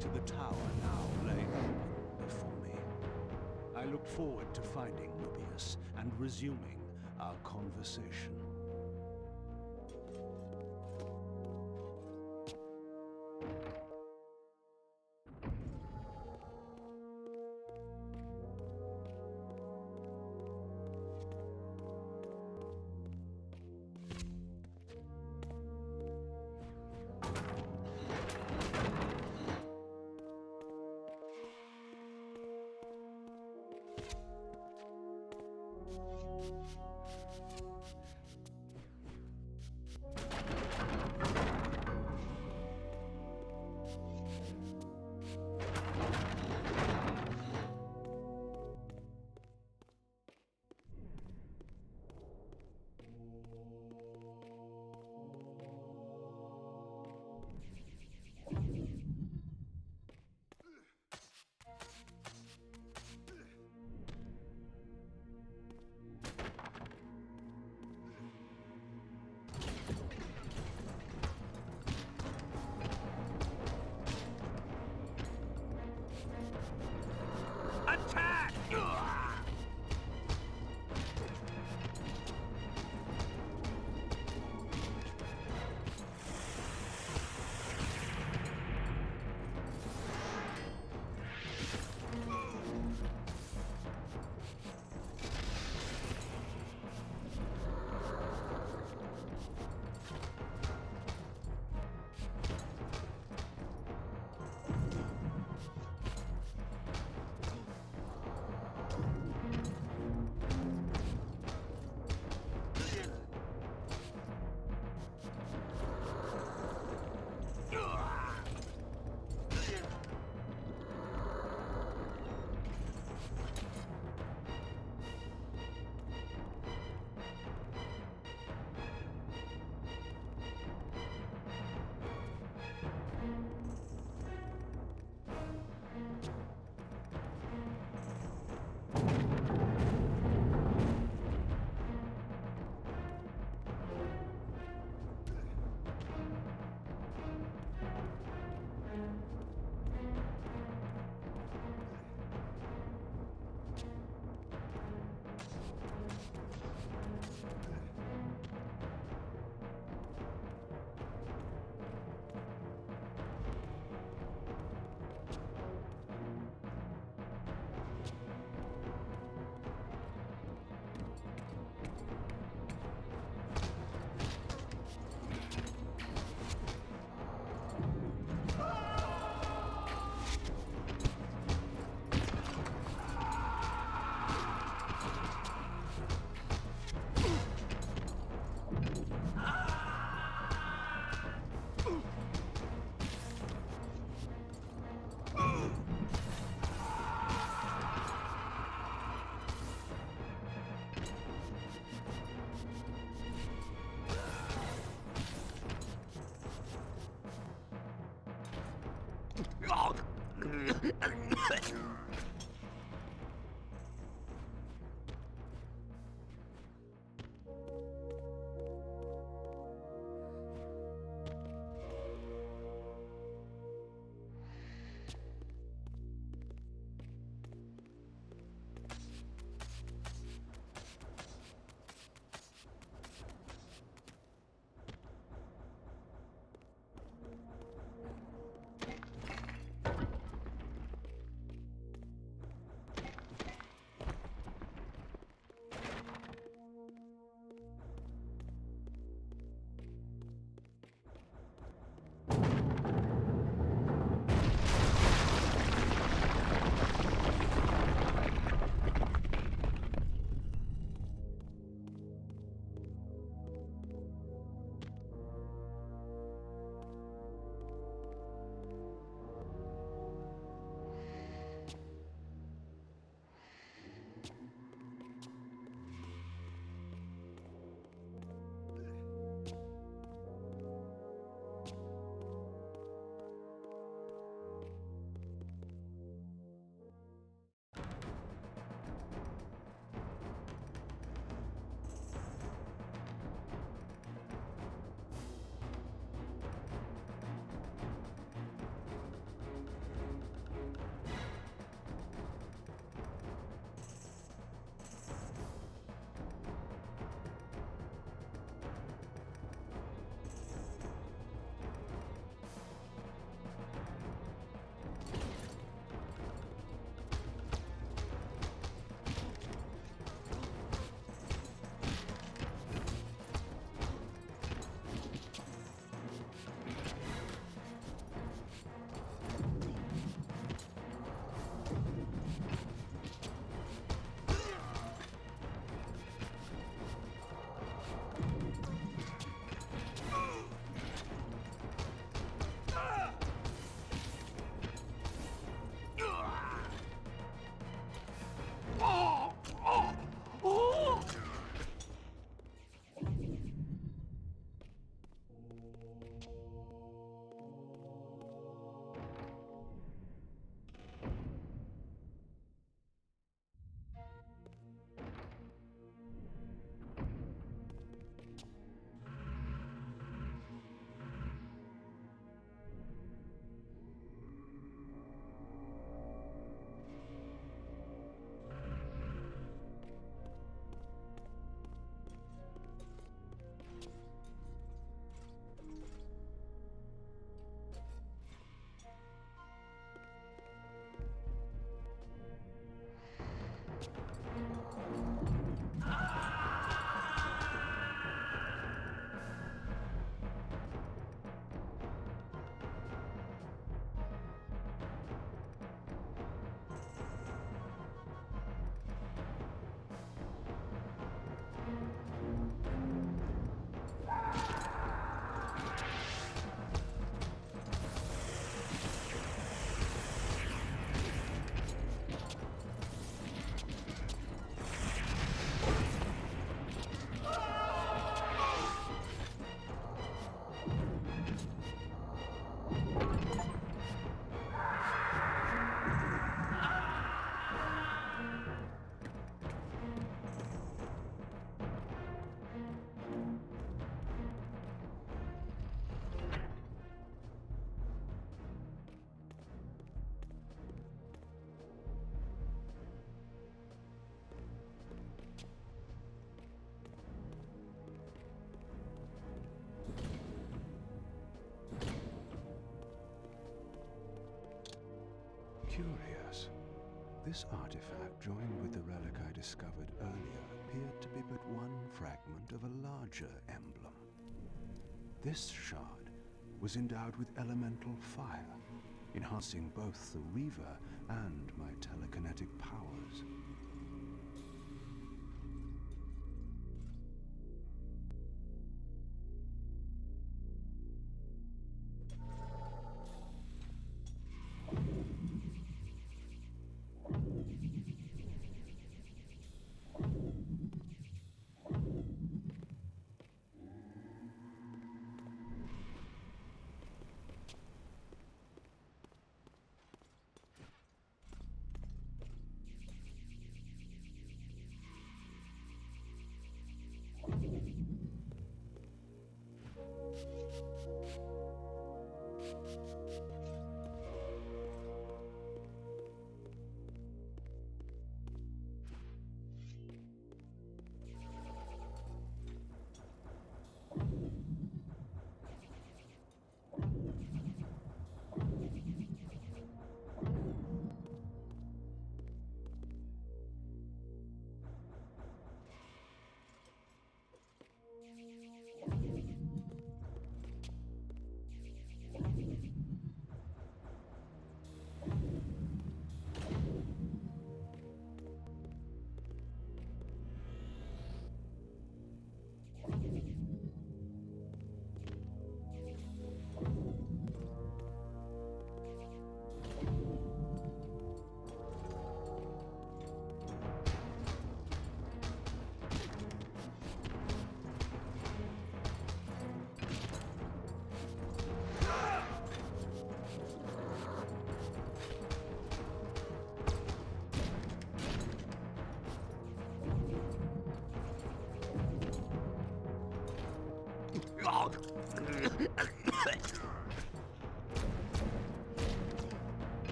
To the tower now lay open before me. I looked forward to finding Mobius and resuming our conversation. Curious. This artifact, joined with the relic I discovered earlier, appeared to be but one fragment of a larger emblem. This shard was endowed with elemental fire, enhancing both the Reaver and my telekinetic powers.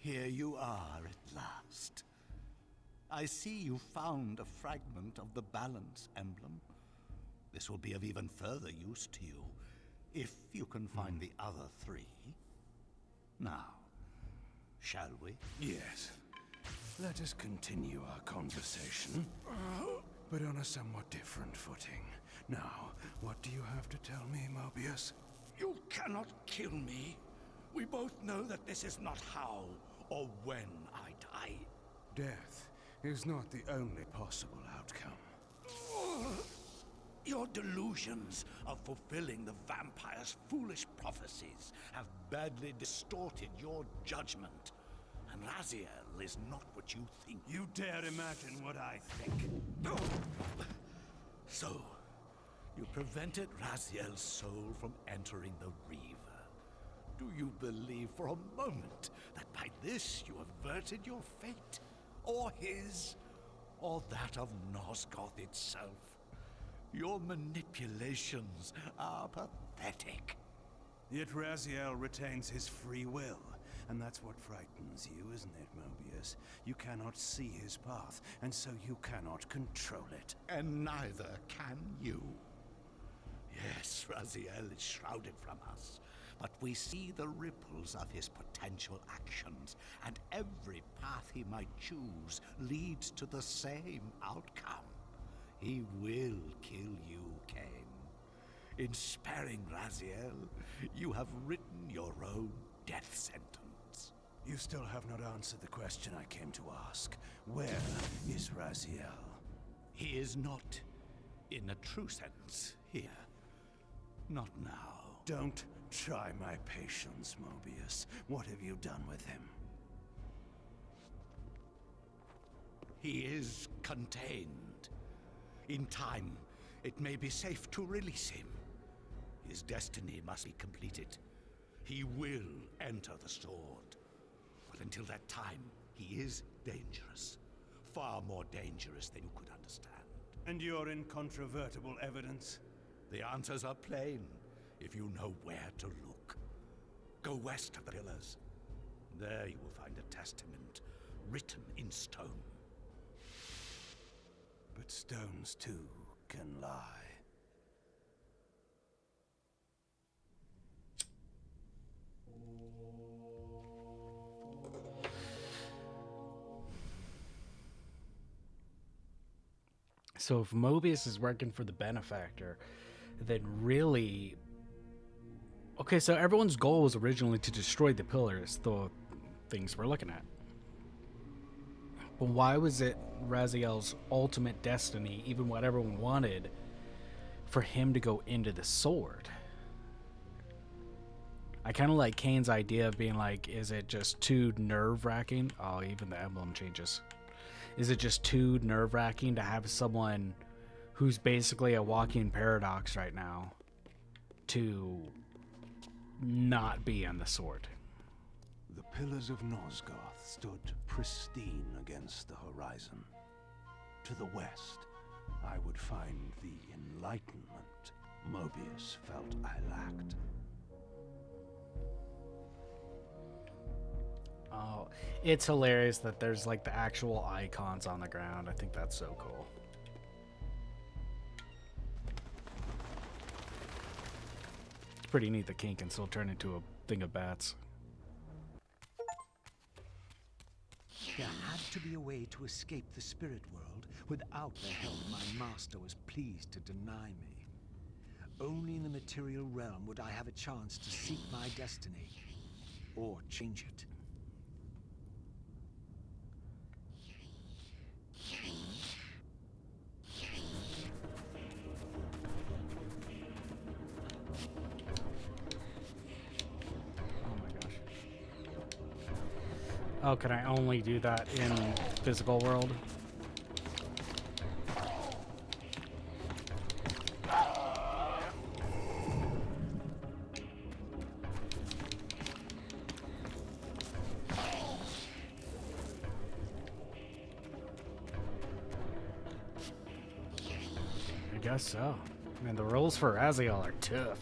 Here you are at last. I see you found a fragment of the balance emblem. This will be of even further use to you, if you can find the other three. Now, shall we? Yes. Let us continue our conversation, but on a somewhat different footing. Now, what do you have to tell me, Mobius? You cannot kill me. We both know that this is not how or when I die. Death is not the only possible outcome. Your delusions of fulfilling the vampire's foolish prophecies have badly distorted your judgment. And Raziel is not what you think. You dare imagine what I think. So, you prevented Raziel's soul from entering the Reaver. Do you believe for a moment that by this you averted your fate? Or his? Or that of Nosgoth itself? Your manipulations are pathetic. Yet Raziel retains his free will, and that's what frightens you, isn't it, Mobius? You cannot see his path, and so you cannot control it. And neither can you. Yes, Raziel is shrouded from us, but we see the ripples of his potential actions, and every path he might choose leads to the same outcome. He will kill you, Kain. In sparing Raziel, you have written your own death sentence. You still have not answered the question I came to ask. Where is Raziel? He is not, in a true sense, here. Not now. Don't try my patience, Mobius. What have you done with him? He is contained. In time, it may be safe to release him. His destiny must be completed. He will enter the sword. But until that time, he is dangerous. Far more dangerous than you could understand. And your incontrovertible evidence? The answers are plain, if you know where to look. Go west of the pillars. There you will find a testament, written in stone. But stones, too, can lie. So if Mobius is working for the benefactor, then really... Okay, so everyone's goal was originally to destroy the pillars, the things we're looking at. But why was it Raziel's ultimate destiny, even what everyone wanted, for him to go into the sword? I kind of like Kane's idea of being like, is it just too nerve-wracking? Oh, even the emblem changes. Is it just too nerve-wracking to have someone who's basically a walking paradox right now to not be on the sword? The pillars of Nosgoth stood pristine against the horizon. To the west, I would find the enlightenment Mobius felt I lacked. Oh, it's hilarious that there's like the actual icons on the ground. I think that's so cool. It's pretty neat that King can still turn into a thing of bats. There had to be a way to escape the spirit world without the help my master was pleased to deny me. Only in the material realm would I have a chance to seek my destiny, or change it. Oh, can I only do that in physical world? I guess so. Man, the rules for Raziel are tough.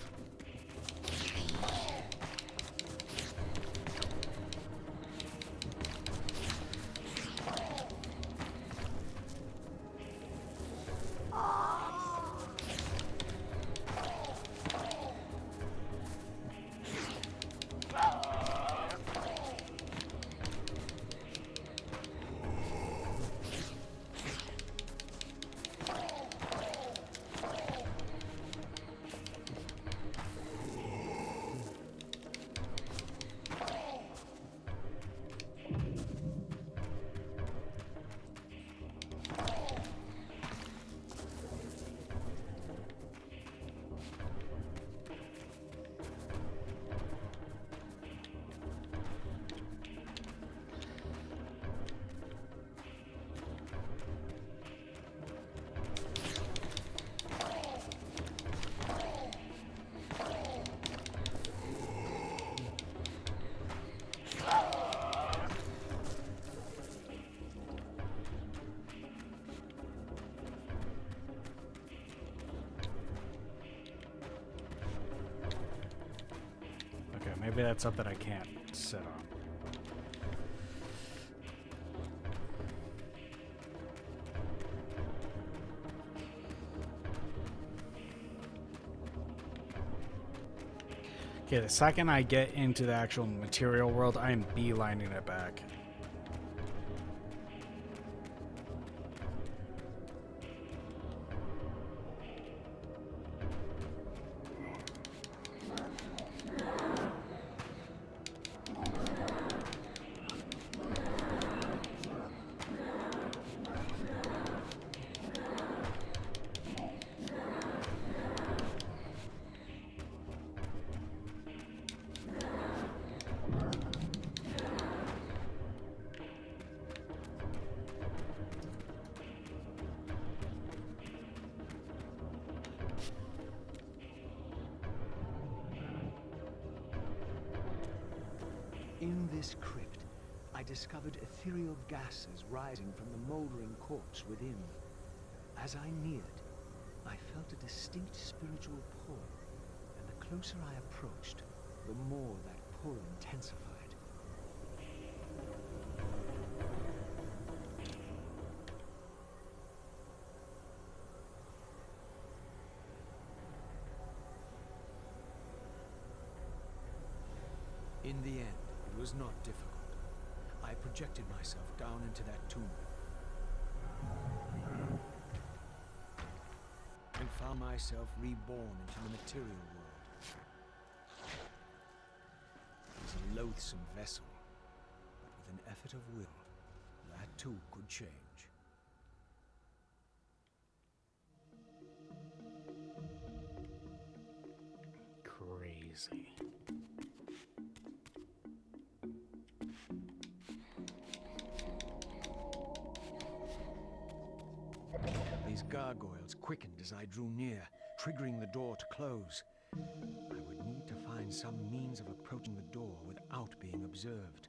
Maybe that's something I can't sit on. Okay, the second I get into the actual material world, I am beelining it back. In this crypt, I discovered ethereal gases rising from the moldering corpse within. As I neared, I felt a distinct spiritual pull, and the closer I approached, the more that pull intensified. In the end, it was not difficult. I projected myself down into that tomb and found myself reborn into the material world. It was a loathsome vessel, but with an effort of will, that too could change. Crazy. gargoyles quickened as I drew near, triggering the door to close. I would need to find some means of approaching the door without being observed.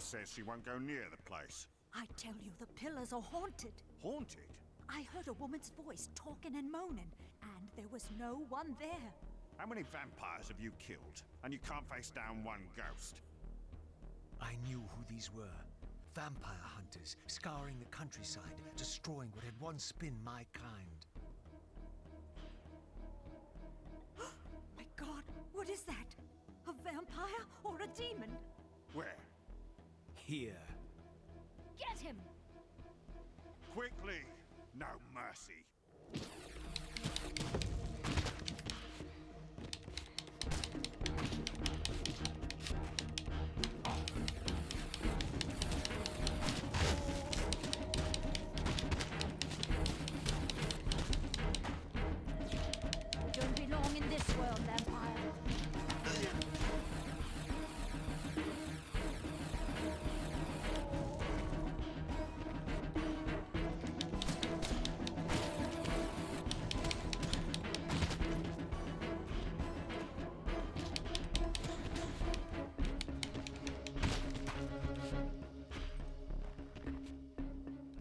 Says she won't go near the place. I tell you, the pillars are haunted. Haunted? I heard a woman's voice talking and moaning, and there was no one there. How many vampires have you killed? And you can't face down one ghost? I knew who these were. Vampire hunters, scouring the countryside, destroying what had once been my kind. My God, what is that? A vampire or a demon? Where? Here. Get him! Quickly! No mercy. You don't belong in this world, vampire.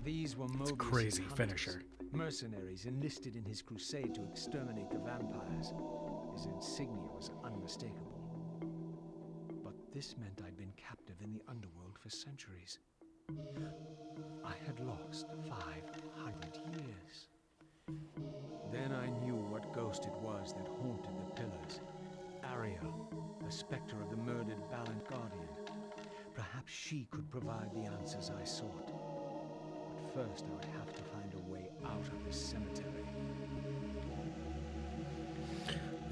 These were Mobius' crazy hunters, finisher. mercenaries enlisted in his crusade to exterminate the vampires. His insignia was unmistakable. But this meant I'd been captive in the underworld for centuries. I had lost 500 years. Then I knew what ghost it was that haunted the pillars. Ariel, the specter of the murdered Balan Guardian. Perhaps she could provide the answers I sought. But first I would have to find a way out of this cemetery.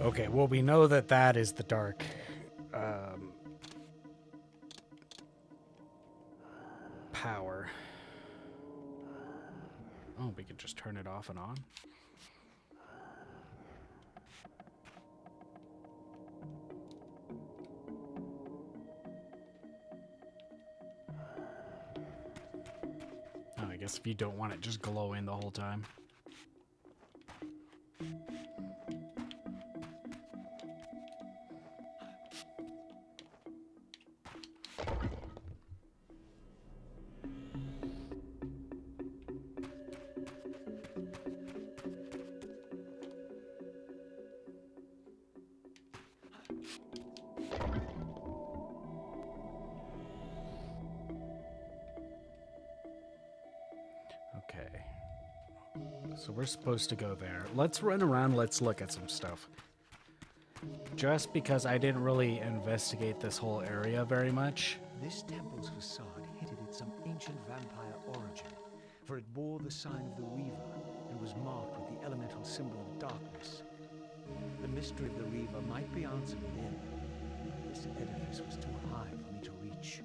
Okay, well, we know that that is the dark power. Oh, we could just turn it off and on. Oh, I guess if you don't want it just glowing the whole time. Okay. So we're supposed to go there. Let's run around, let's look at some stuff. Just because I didn't really investigate this whole area very much. This temple's facade hinted at some ancient vampire origin, for it bore the sign of the Reaver and was marked with the elemental symbol of darkness. The mystery of the Reaver might be answered within. This edifice was too high for me to reach.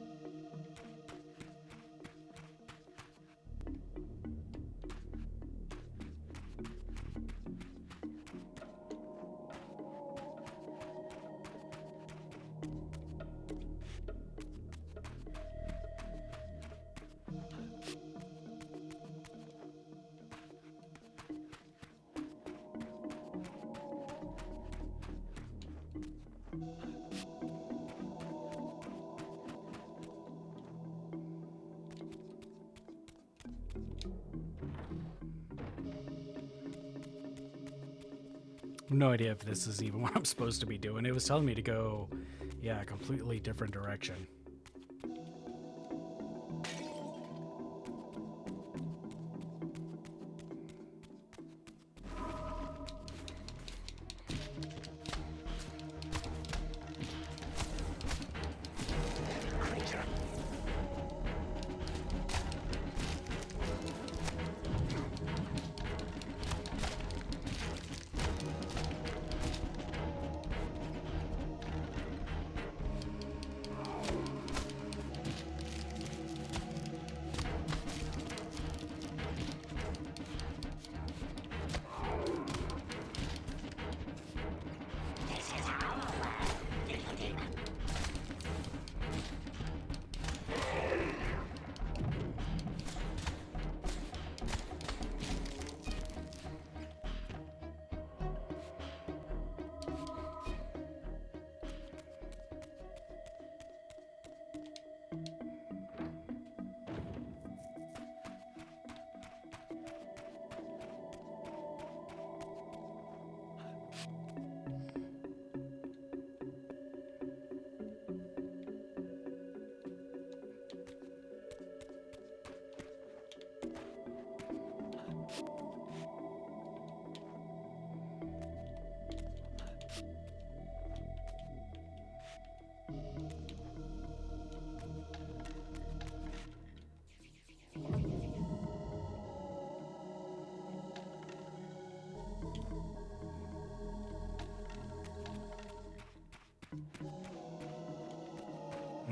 No idea if this is even what I'm supposed to be doing. It was telling me to go, yeah, a completely different direction.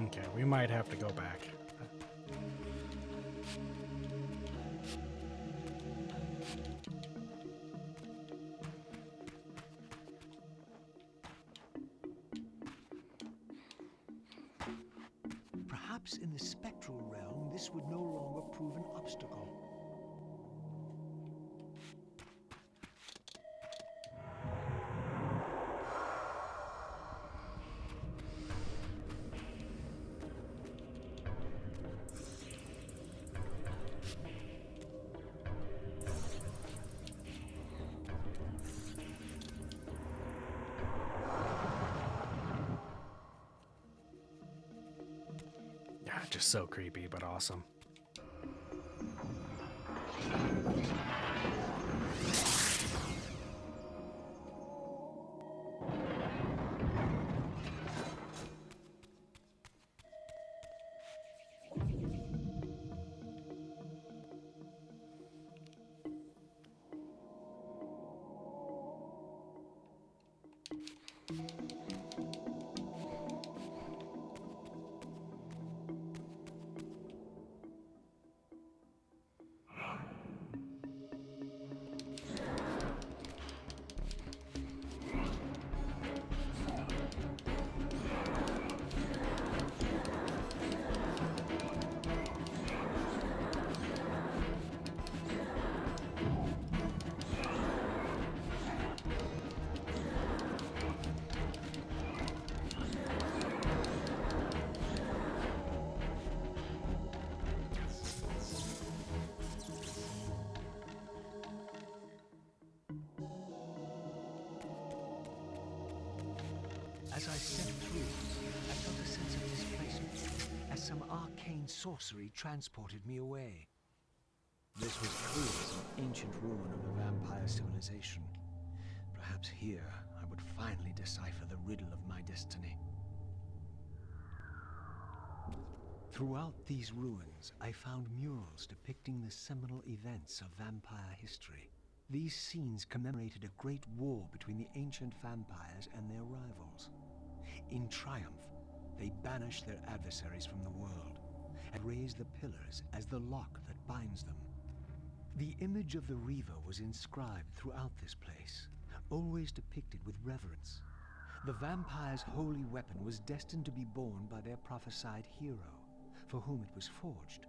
Okay, we might have to go back. Perhaps in the spectral realm, this would no longer prove an obstacle. Yeah, just so creepy, but awesome. As I stepped through, I felt a sense of displacement, as some arcane sorcery transported me away. This was clearly some ancient ruin of a vampire civilization. Perhaps here I would finally decipher the riddle of my destiny. Throughout these ruins, I found murals depicting the seminal events of vampire history. These scenes commemorated a great war between the ancient vampires and their rivals. In triumph, they banished their adversaries from the world and raised the pillars as the lock that binds them. The image of the Reaver was inscribed throughout this place, always depicted with reverence. The vampires' holy weapon was destined to be borne by their prophesied hero, for whom it was forged.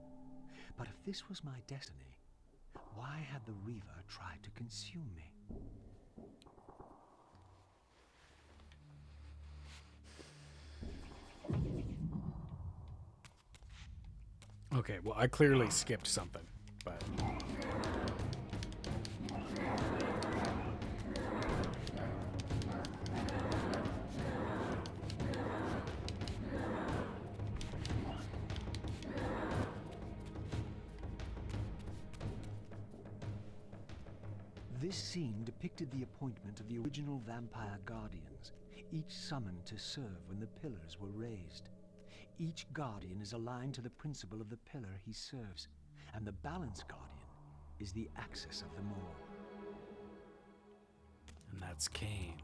But if this was my destiny, why had the Reaver tried to consume me? Okay, well, I clearly skipped something, but... This scene depicted the appointment of the original vampire guardians, each summoned to serve when the pillars were raised. Each guardian is aligned to the principle of the pillar he serves, and the balance guardian is the axis of them all. And that's Kain.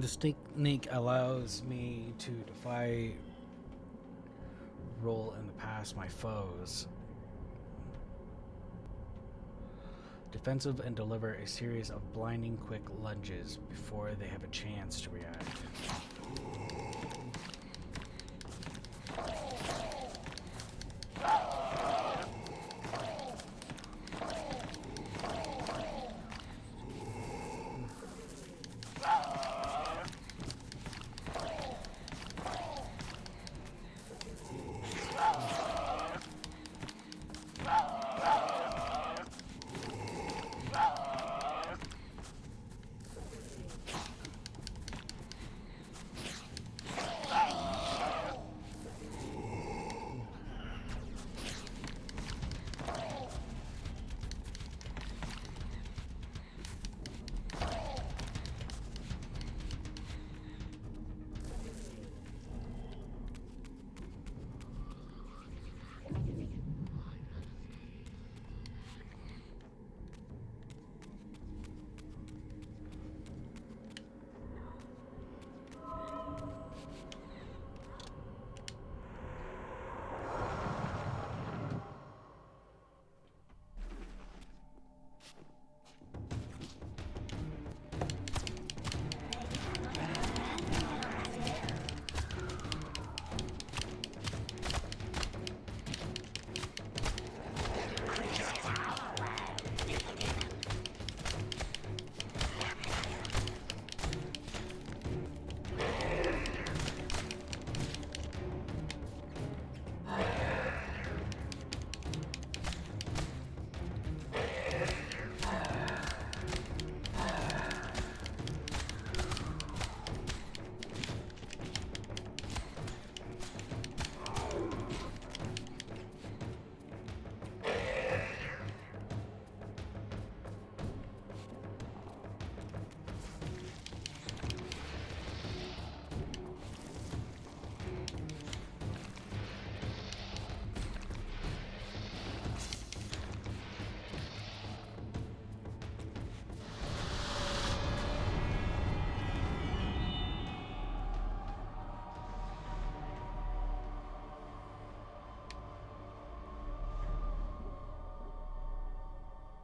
This technique allows me to defy roll in the past my foes. Defensive and deliver a series of blinding quick lunges before they have a chance to react.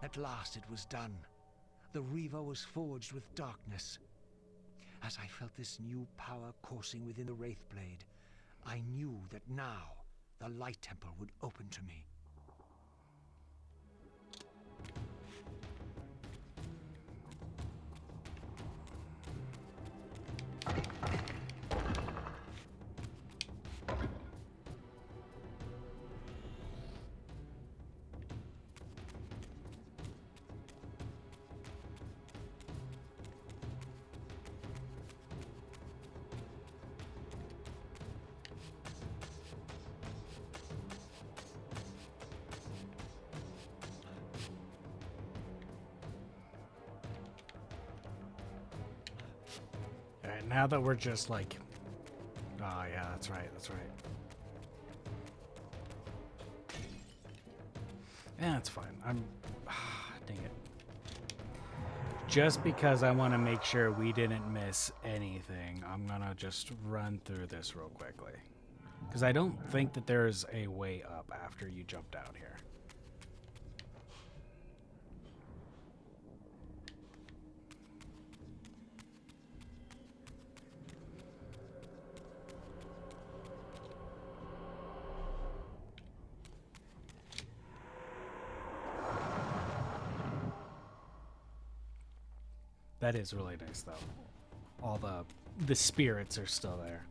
At last it was done. The Reaver was forged with darkness. As I felt this new power coursing within the Wraithblade, I knew that now the Light Temple would open to me. Alright, now that we're just like... Oh, yeah, that's right, that's right. Yeah, that's fine. Dang it. Just because I want to make sure we didn't miss anything, I'm gonna just run through this real quickly. Because I don't think that there's a way up after you jump down here. That is really nice, though. All the spirits are still there.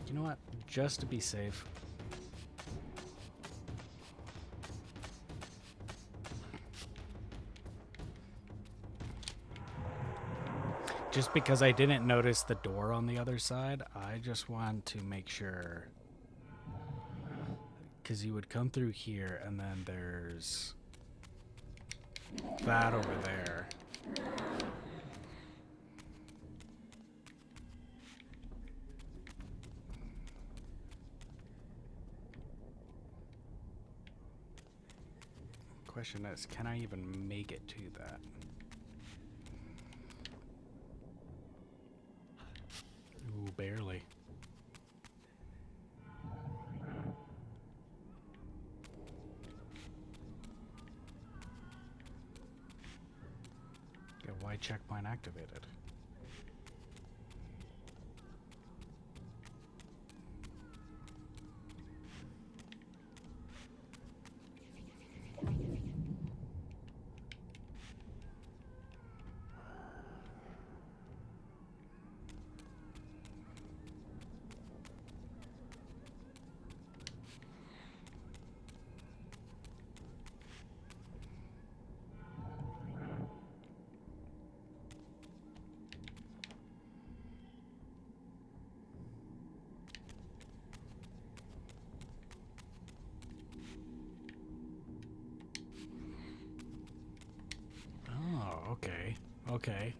You know what? Just to be safe. Just because I didn't notice the door on the other side, I just want to make sure. Because you would come through here, and then there's that over there. Question is, can I even make it to that? Ooh, barely. Yeah, why checkpoint activated? Oh, okay. Okay.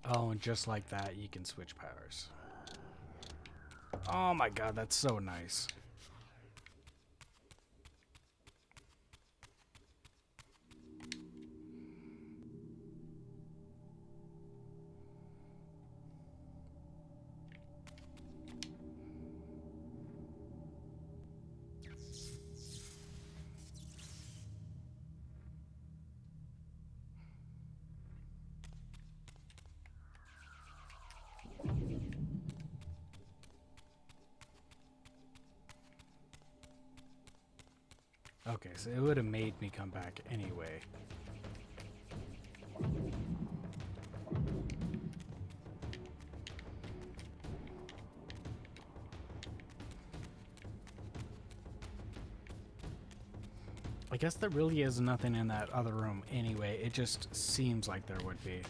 Oh, and just like that, you can switch powers. Oh my god, that's so nice. Okay, so it would have made me come back anyway. I guess there really is nothing in that other room anyway. It just seems like there would be.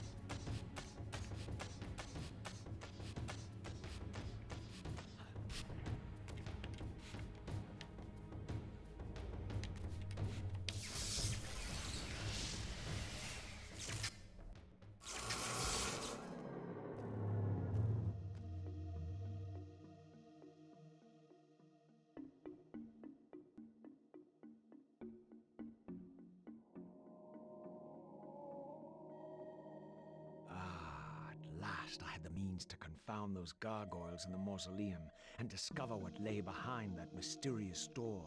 last I had the means to confound those gargoyles in the mausoleum and discover what lay behind that mysterious door.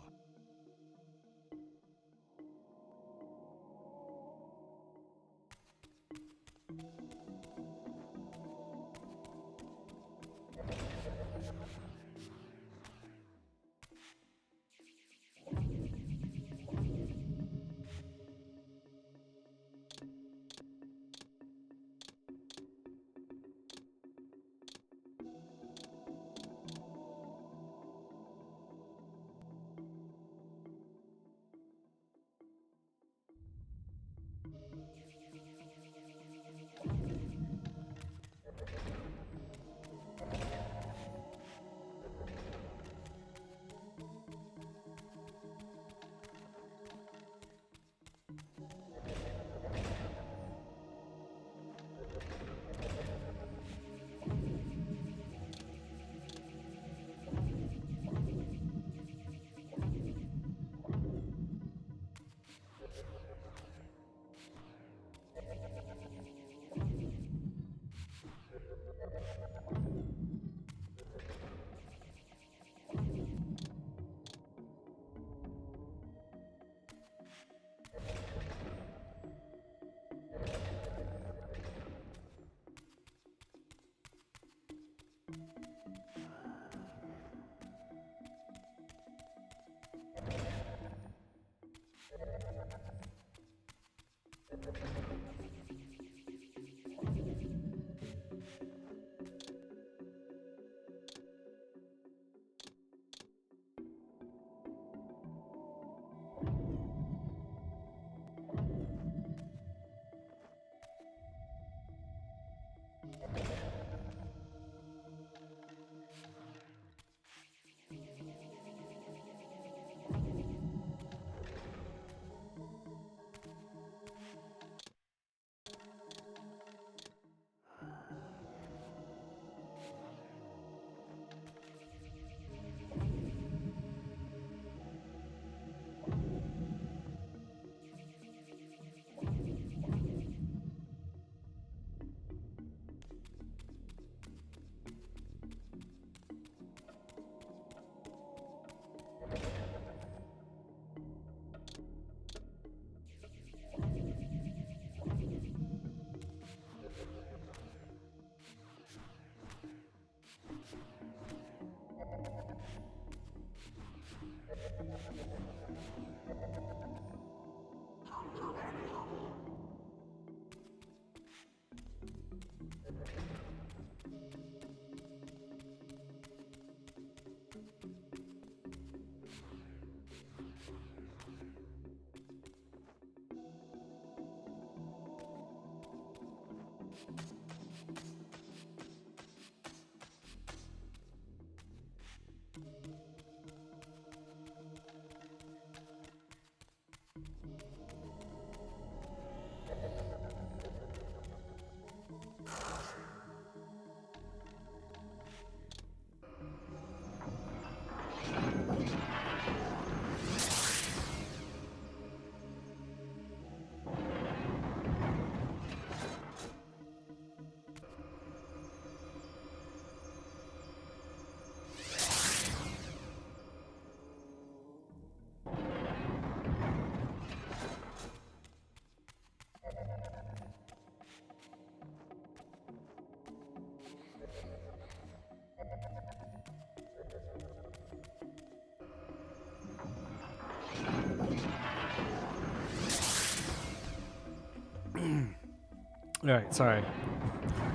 All right, sorry.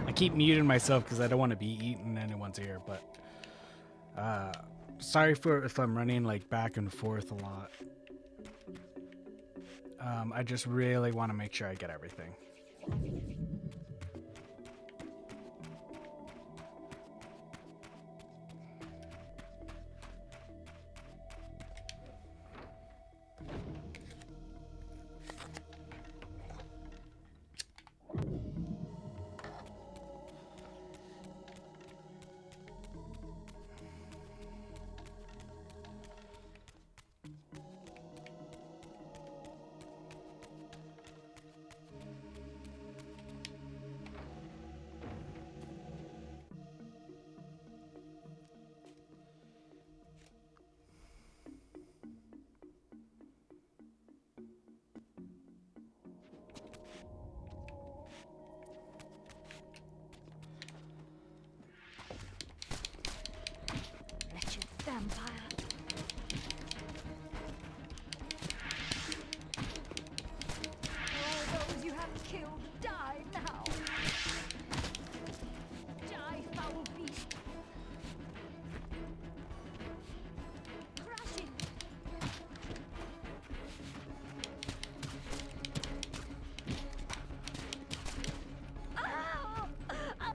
I keep muting myself because I don't want to be eating anyone's ear, but sorry for if I'm running like back and forth a lot. I just really want to make sure I get everything. vampire. All those you have killed, die now. Die, foul beast. Crush it. Ah! Ah!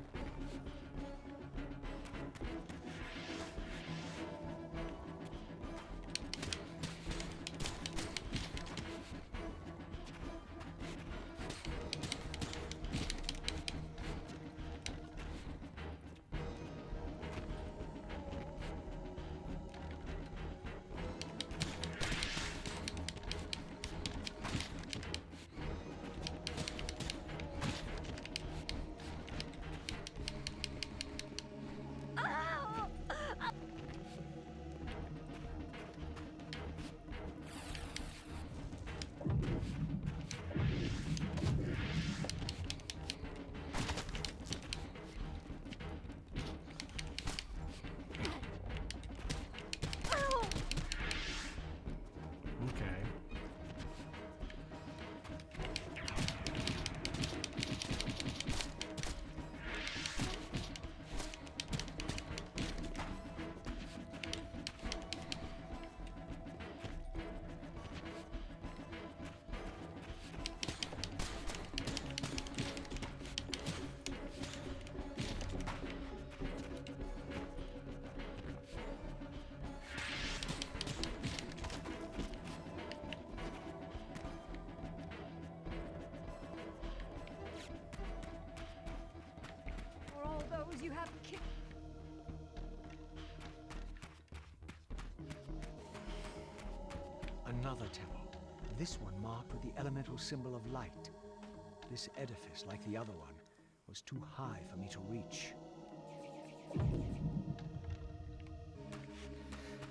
Okay. For all those you have killed. Another temple. This one marked with the elemental symbol of light. This edifice, like the other one, was too high for me to reach.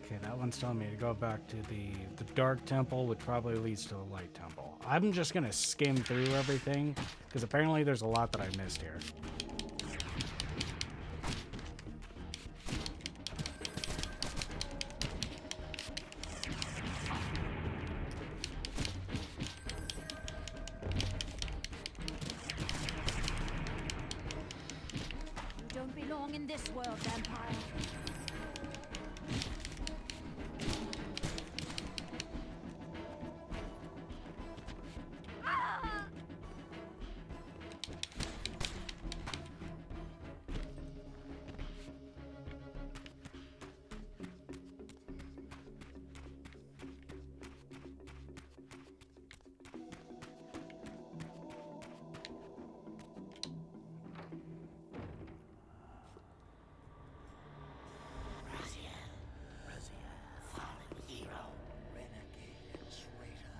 Okay, that one's telling me to go back to the dark temple, which probably leads to the light temple. I'm just gonna skim through everything, because apparently there's a lot that I missed here. You don't belong in this world, vampire. Ah! Renegade and traitor.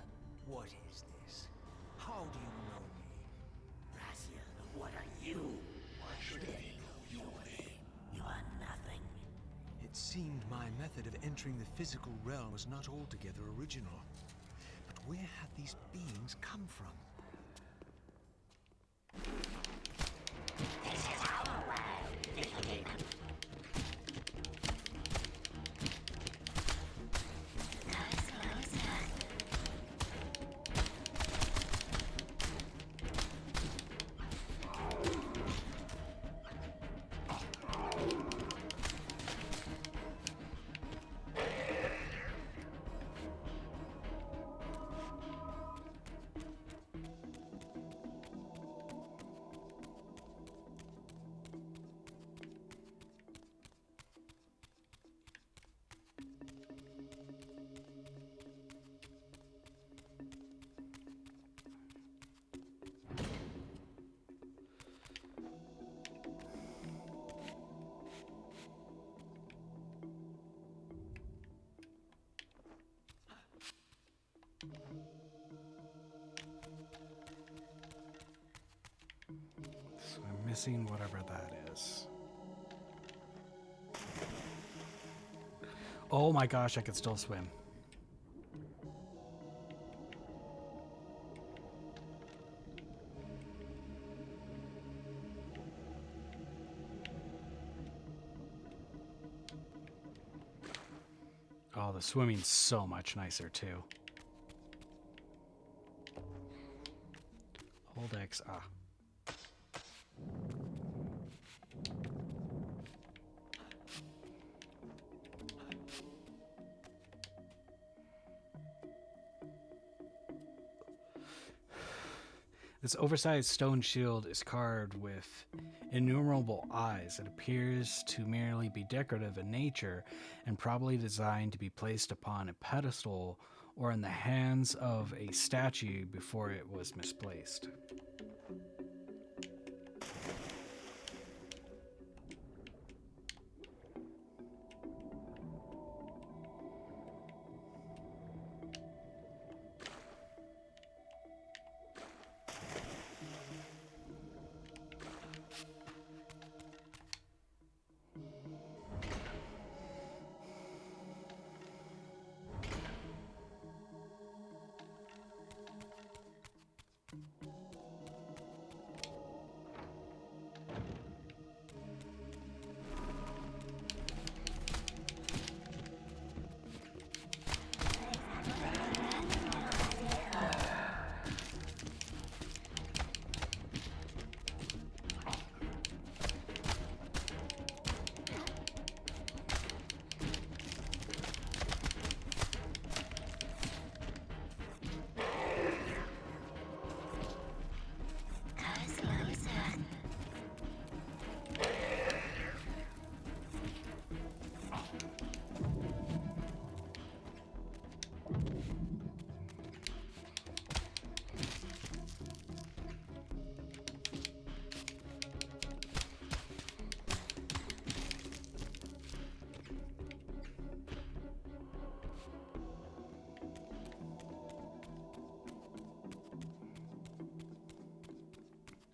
What is this? How do you know me? Raziel, what are you? Why should I know your name? You are nothing. It seemed my method of entering the physical realm was not altogether original. But where had these beings come from? This is our world, little demon. Come closer. So I'm missing whatever that is. Oh my gosh, I could still swim. Oh, the swimming's so much nicer too. Hold X. Ah. This oversized stone shield is carved with innumerable eyes. It appears to merely be decorative in nature and probably designed to be placed upon a pedestal or in the hands of a statue before it was misplaced.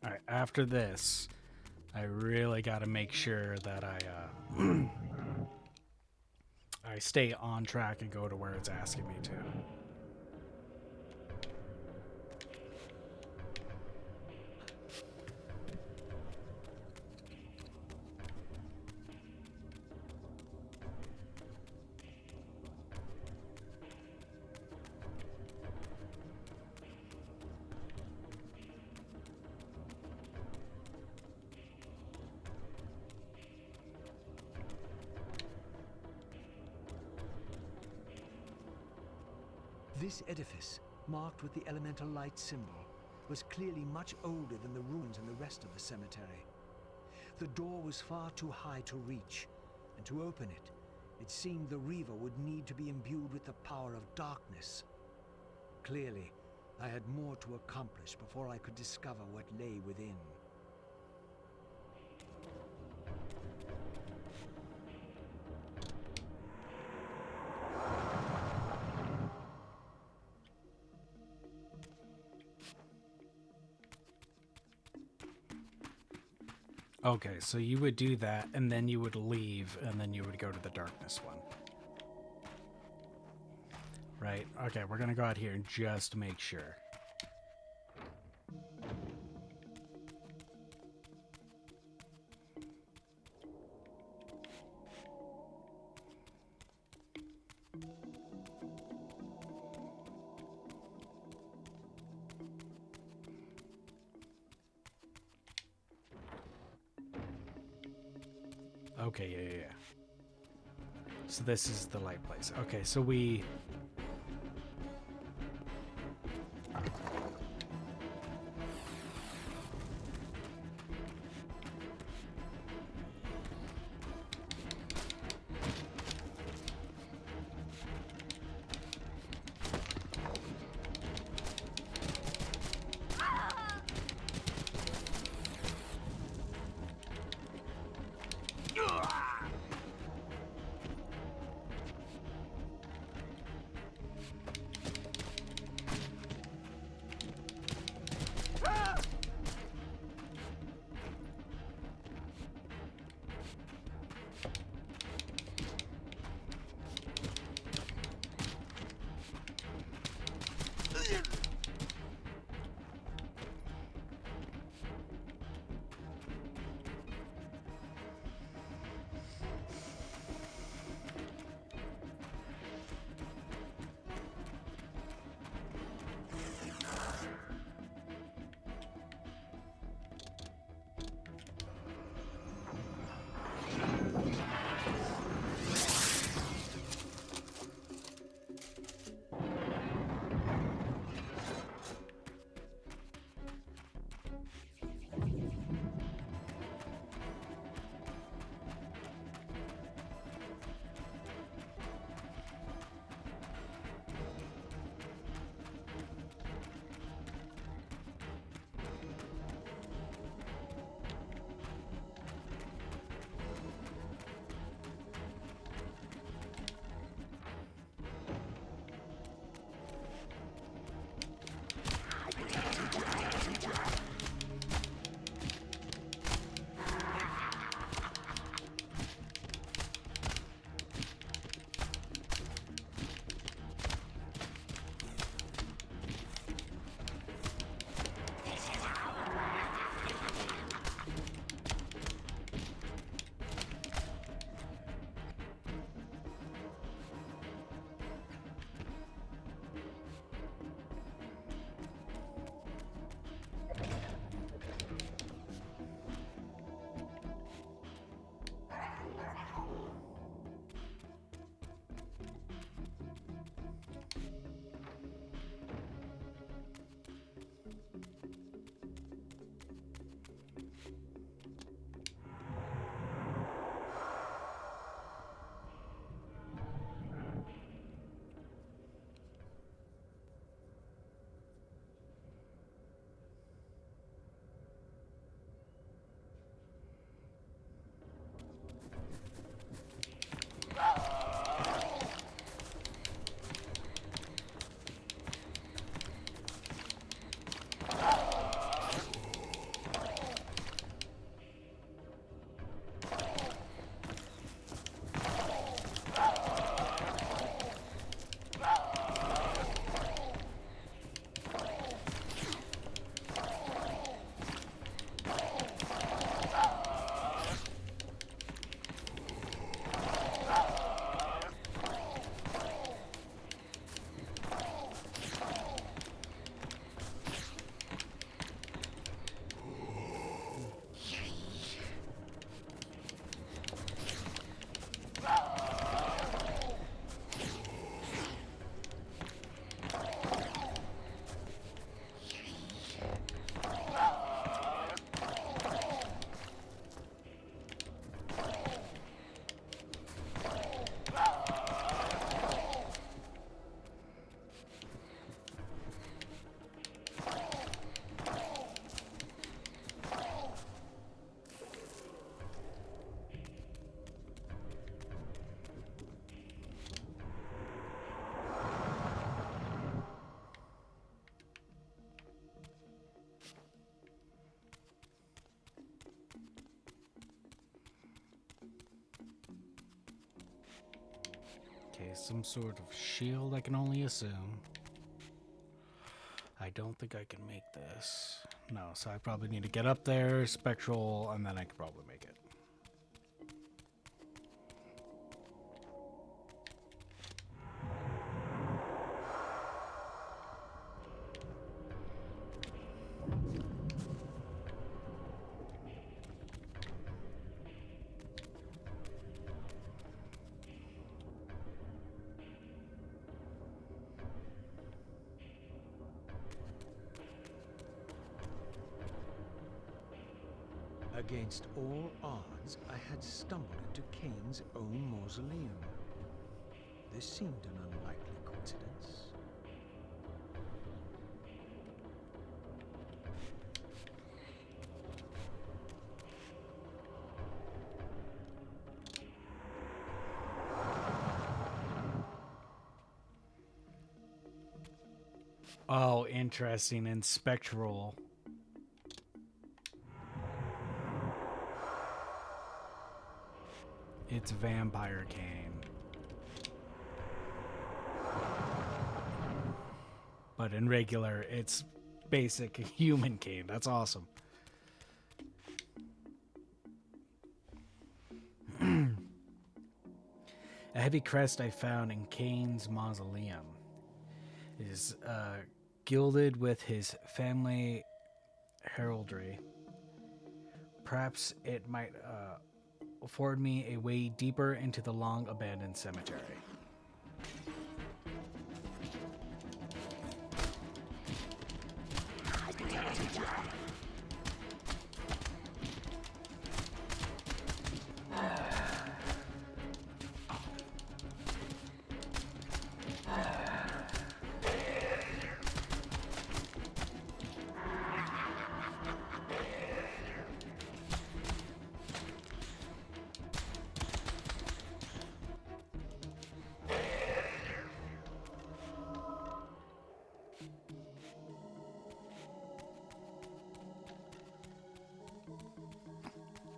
All right, after this, I really got to make sure that I stay on track and go to where it's asking me to. This edifice, marked with the elemental light symbol, was clearly much older than the ruins in the rest of the cemetery. The door was far too high to reach, and to open it, it seemed the Reaver would need to be imbued with the power of darkness. Clearly, I had more to accomplish before I could discover what lay within. Okay, so you would do that, and then you would leave, and then you would go to the darkness one. Right, okay, we're gonna go out here and just make sure. Okay, yeah. So this is the light place. Okay, so we... Okay, some sort of shield, I can only assume. I don't think I can make this. No, so I probably need to get up there, spectral, and then I could probably make it. Against all odds, I had stumbled into Kain's own mausoleum. This seemed an unlikely coincidence. Oh, interesting. And spectral. It's Vampire Kain. But in regular, it's basic human Kain. That's awesome. A heavy crest I found in Kain's mausoleum is gilded with his family heraldry. Perhaps it might afford me a way deeper into the long abandoned cemetery.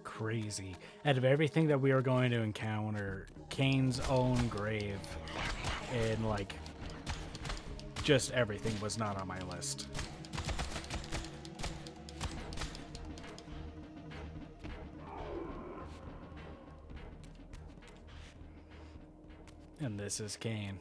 Crazy. Out of everything that we are going to encounter, Kain's own grave and like just everything was not on my list. And this is Kain.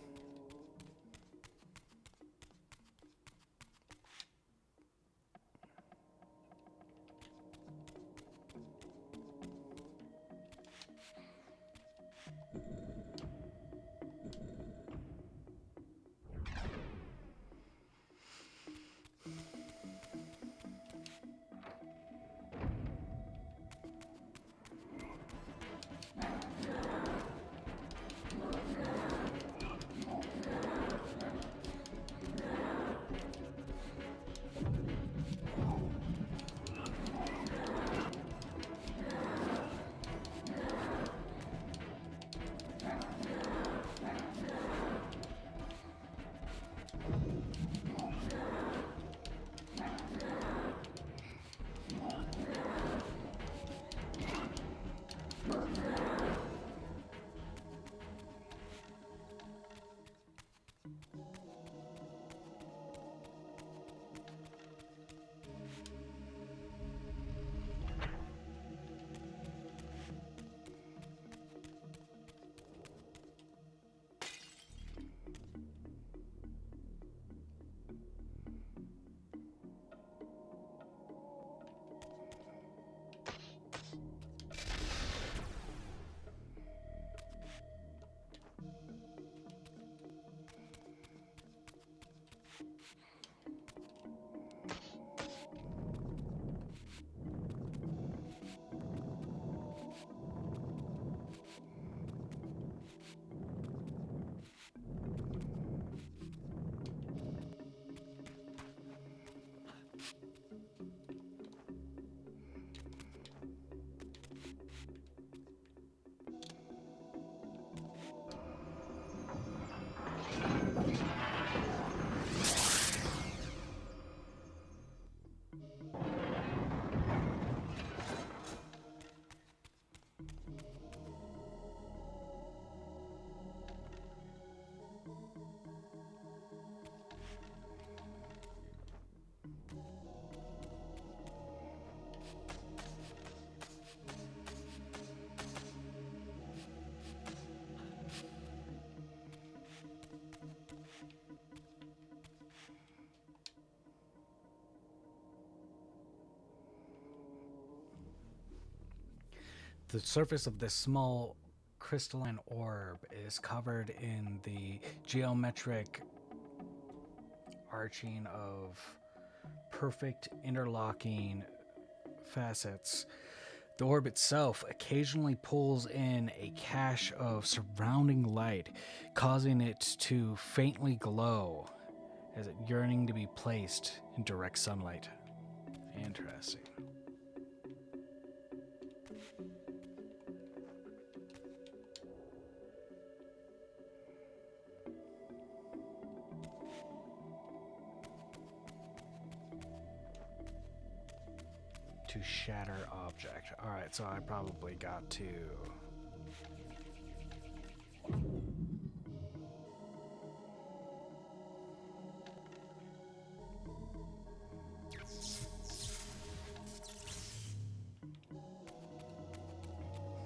The surface of this small crystalline orb is covered in the geometric arching of perfect interlocking facets. The orb itself occasionally pulls in a cache of surrounding light, causing it to faintly glow as it yearning to be placed in direct sunlight. Interesting. To shatter object. Alright, so I probably got to...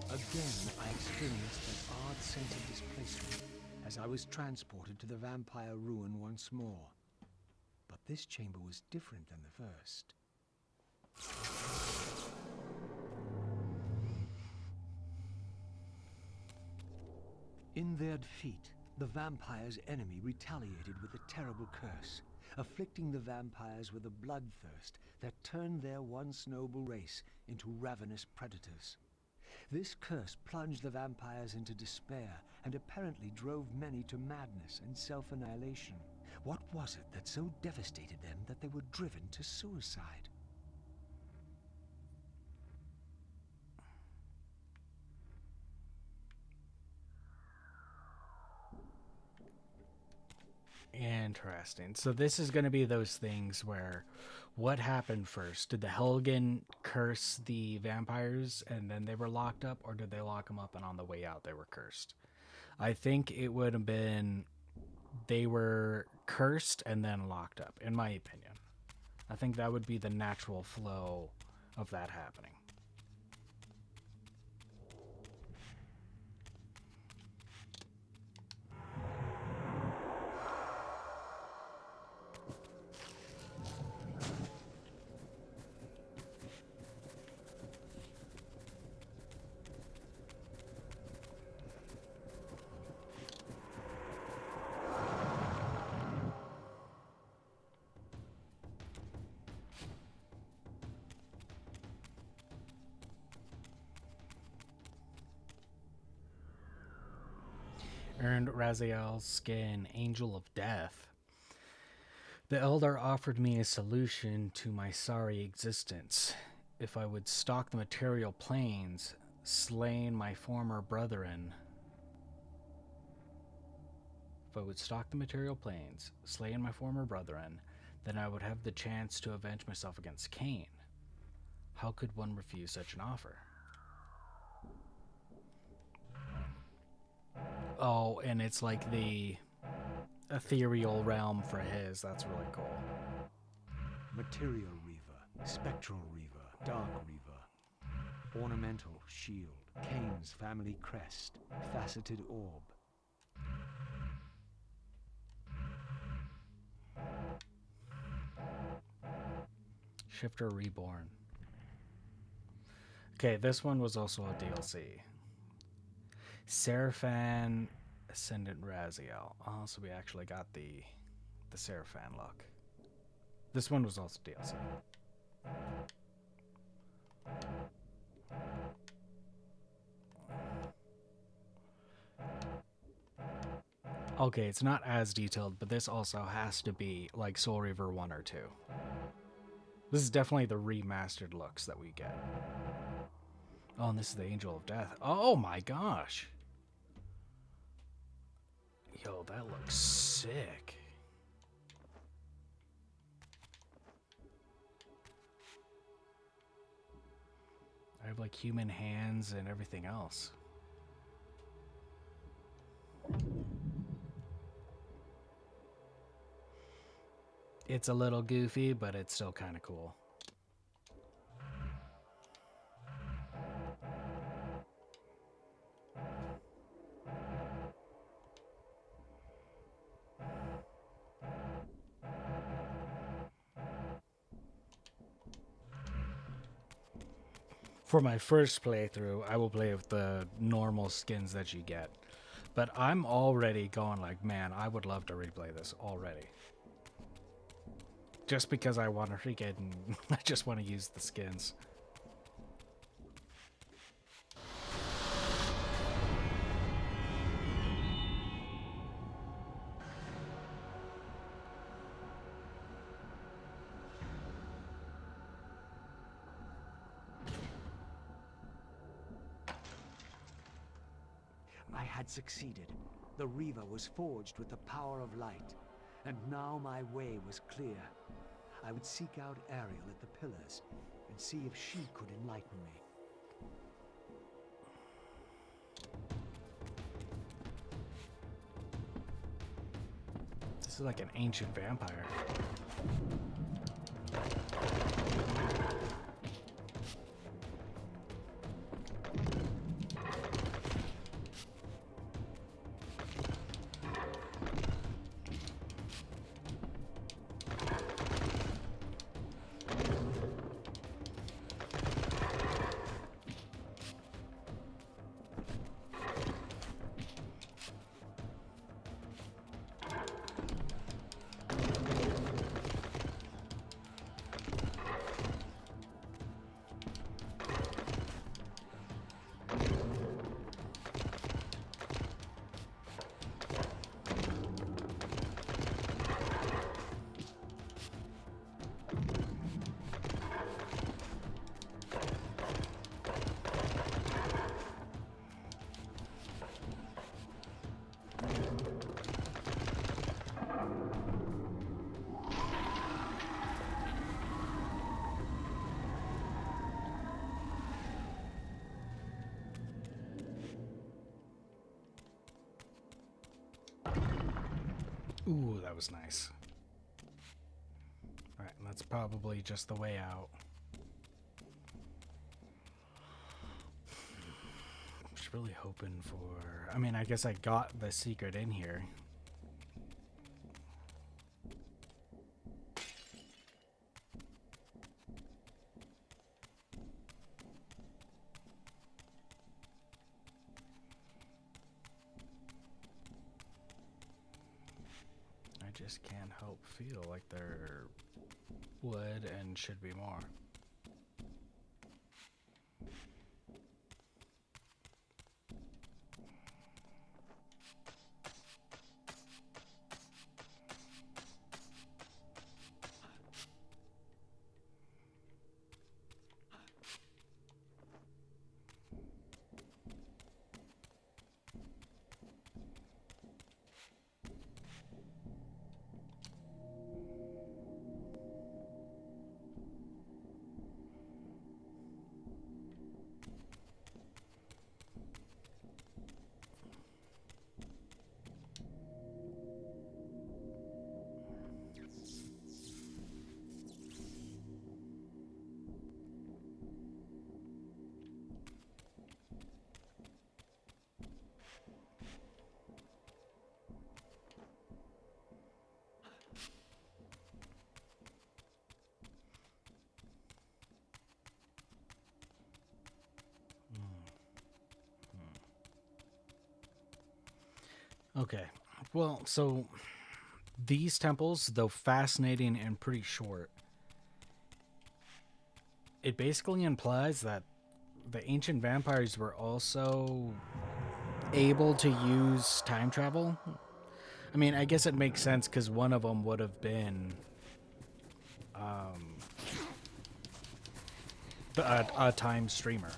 Again, I experienced an odd sense of displacement as I was transported to the vampire ruin once more. But this chamber was different than the first. In their defeat, the vampire's enemy retaliated with a terrible curse, afflicting the vampires with a bloodthirst that turned their once noble race into ravenous predators. This curse plunged the vampires into despair and apparently drove many to madness and self-annihilation. What was it that so devastated them that they were driven to suicide? Interesting. So this is going to be those things where what happened first? Did the Helgen curse the vampires and then they were locked up, or did they lock them up and on the way out they were cursed? I think it would have been they were cursed and then locked up, in my opinion. I think that would be the natural flow of that happening. Earned Raziel's skin, Angel of Death. The Elder offered me a solution to my sorry existence. If I would stalk the material planes, slaying my former brethren. If I would stalk the material planes, slaying my former brethren, then I would have the chance to avenge myself against Kain. How could one refuse such an offer? Oh, and it's like the ethereal realm for his. That's really cool. Material Reaver, Spectral Reaver, Dark Reaver, Ornamental Shield, Kain's family crest, Faceted Orb. Shifter Reborn. Okay, this one was also a DLC. Seraphan Ascendant Raziel. Oh, so we actually got the Seraphan look. This one was also DLC. Okay, it's not as detailed, but this also has to be like Soul Reaver 1 or 2. This is definitely the remastered looks that we get. Oh, and this is the Angel of Death. Oh my gosh. Yo, that looks sick. I have like human hands and everything else. It's a little goofy, but it's still kind of cool. For my first playthrough, I will play with the normal skins that you get. But I'm already going like, man, I would love to replay this already. Just because I want to freaking, I just want to use the skins. I had succeeded. The Reaver was forged with the power of light, and now my way was clear. I would seek out Ariel at the pillars and see if she could enlighten me. This is like an ancient vampire. Ooh, that was nice. Alright, and that's probably just the way out. I'm just really hoping for... I mean, I guess I got the secret in here. I just can't help feel like there would and should be more. Okay, well, so these temples, though fascinating and pretty short, it basically implies that the ancient vampires were also able to use time travel. I mean, I guess it makes sense because one of them would have been a time streamer.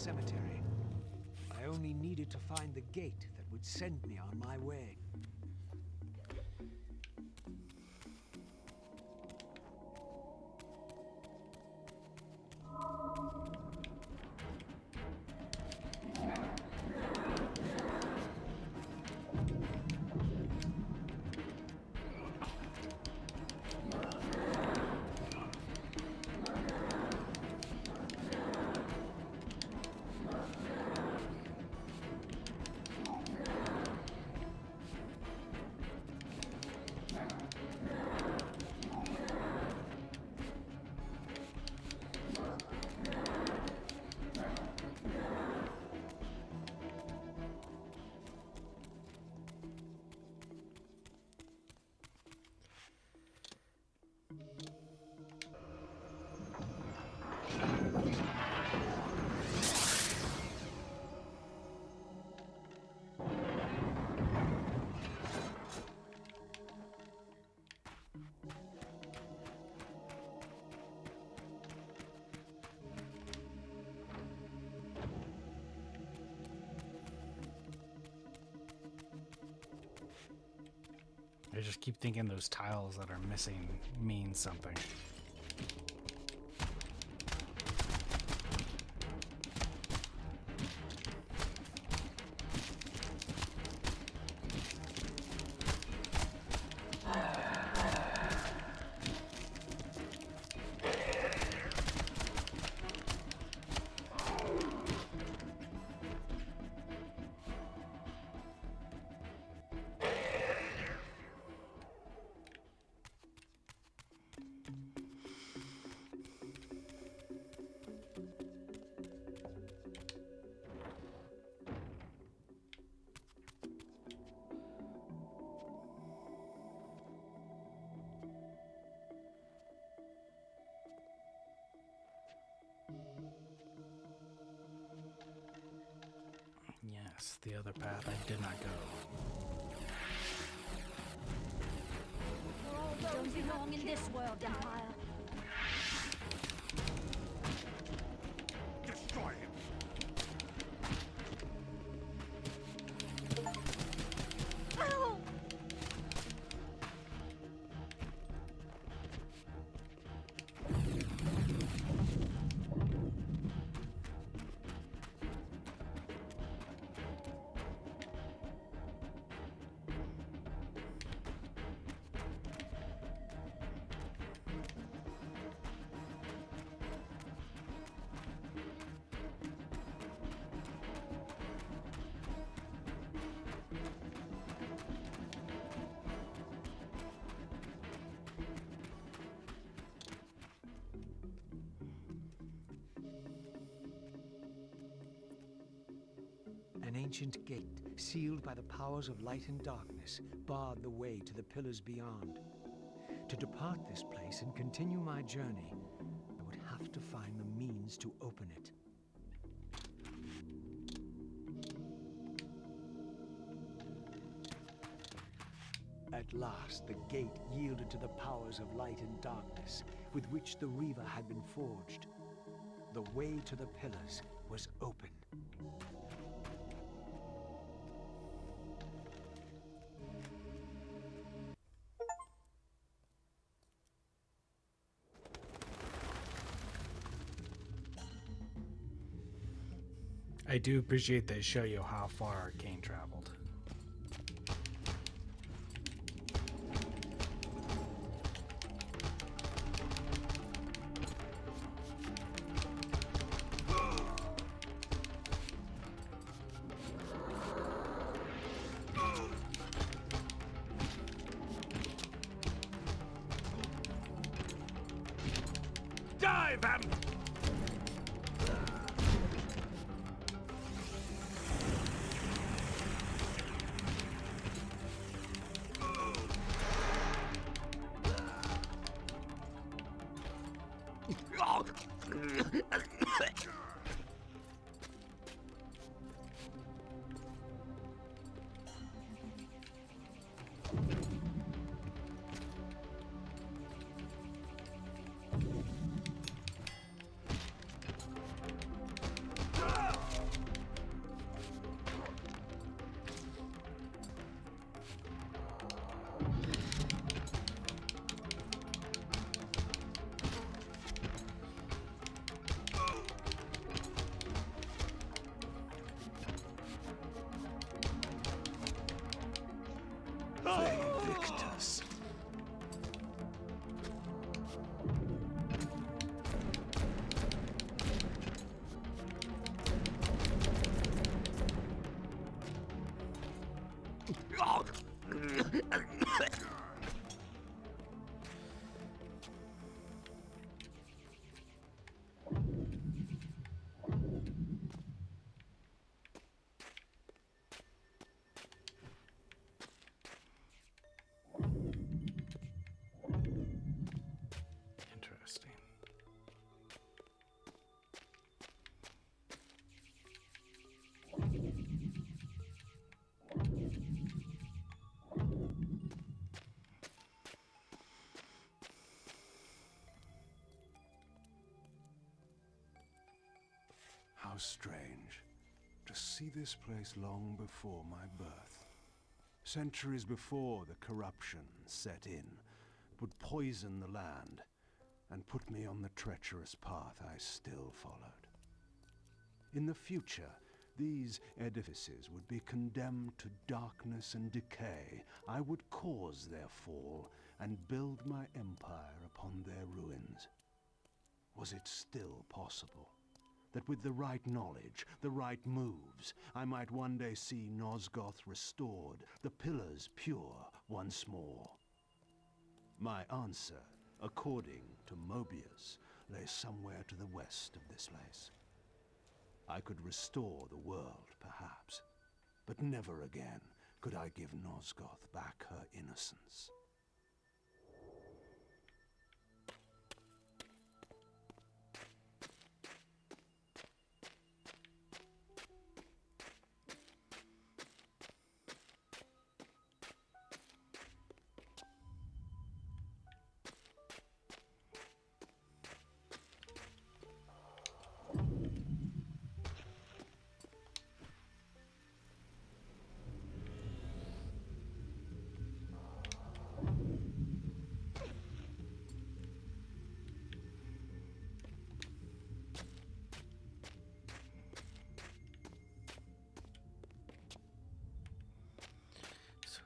cemetery. I only needed to find the gate that would send me on my way. I just keep thinking those tiles that are missing mean something. Yes, the other path I did not go. You don't belong in this world, Empire. Destroy him! Ow! An ancient gate, sealed by the powers of light and darkness, barred the way to the pillars beyond. To depart this place and continue my journey, I would have to find the means to open it. At last, the gate yielded to the powers of light and darkness, with which the Reaver had been forged. The way to the pillars was open. I do appreciate they show you how far Kain traveled. Die, vamp! Interesting. How strange to see this place long before my birth. Centuries before the corruption set in, would poison the land and put me on the treacherous path I still followed. In the future, these edifices would be condemned to darkness and decay. I would cause their fall and build my empire upon their ruins. Was it still possible that with the right knowledge, the right moves, I might one day see Nosgoth restored, the pillars pure once more? My answer, according to Mobius, lay somewhere to the west of this place. I could restore the world, perhaps, but never again could I give Nosgoth back her innocence.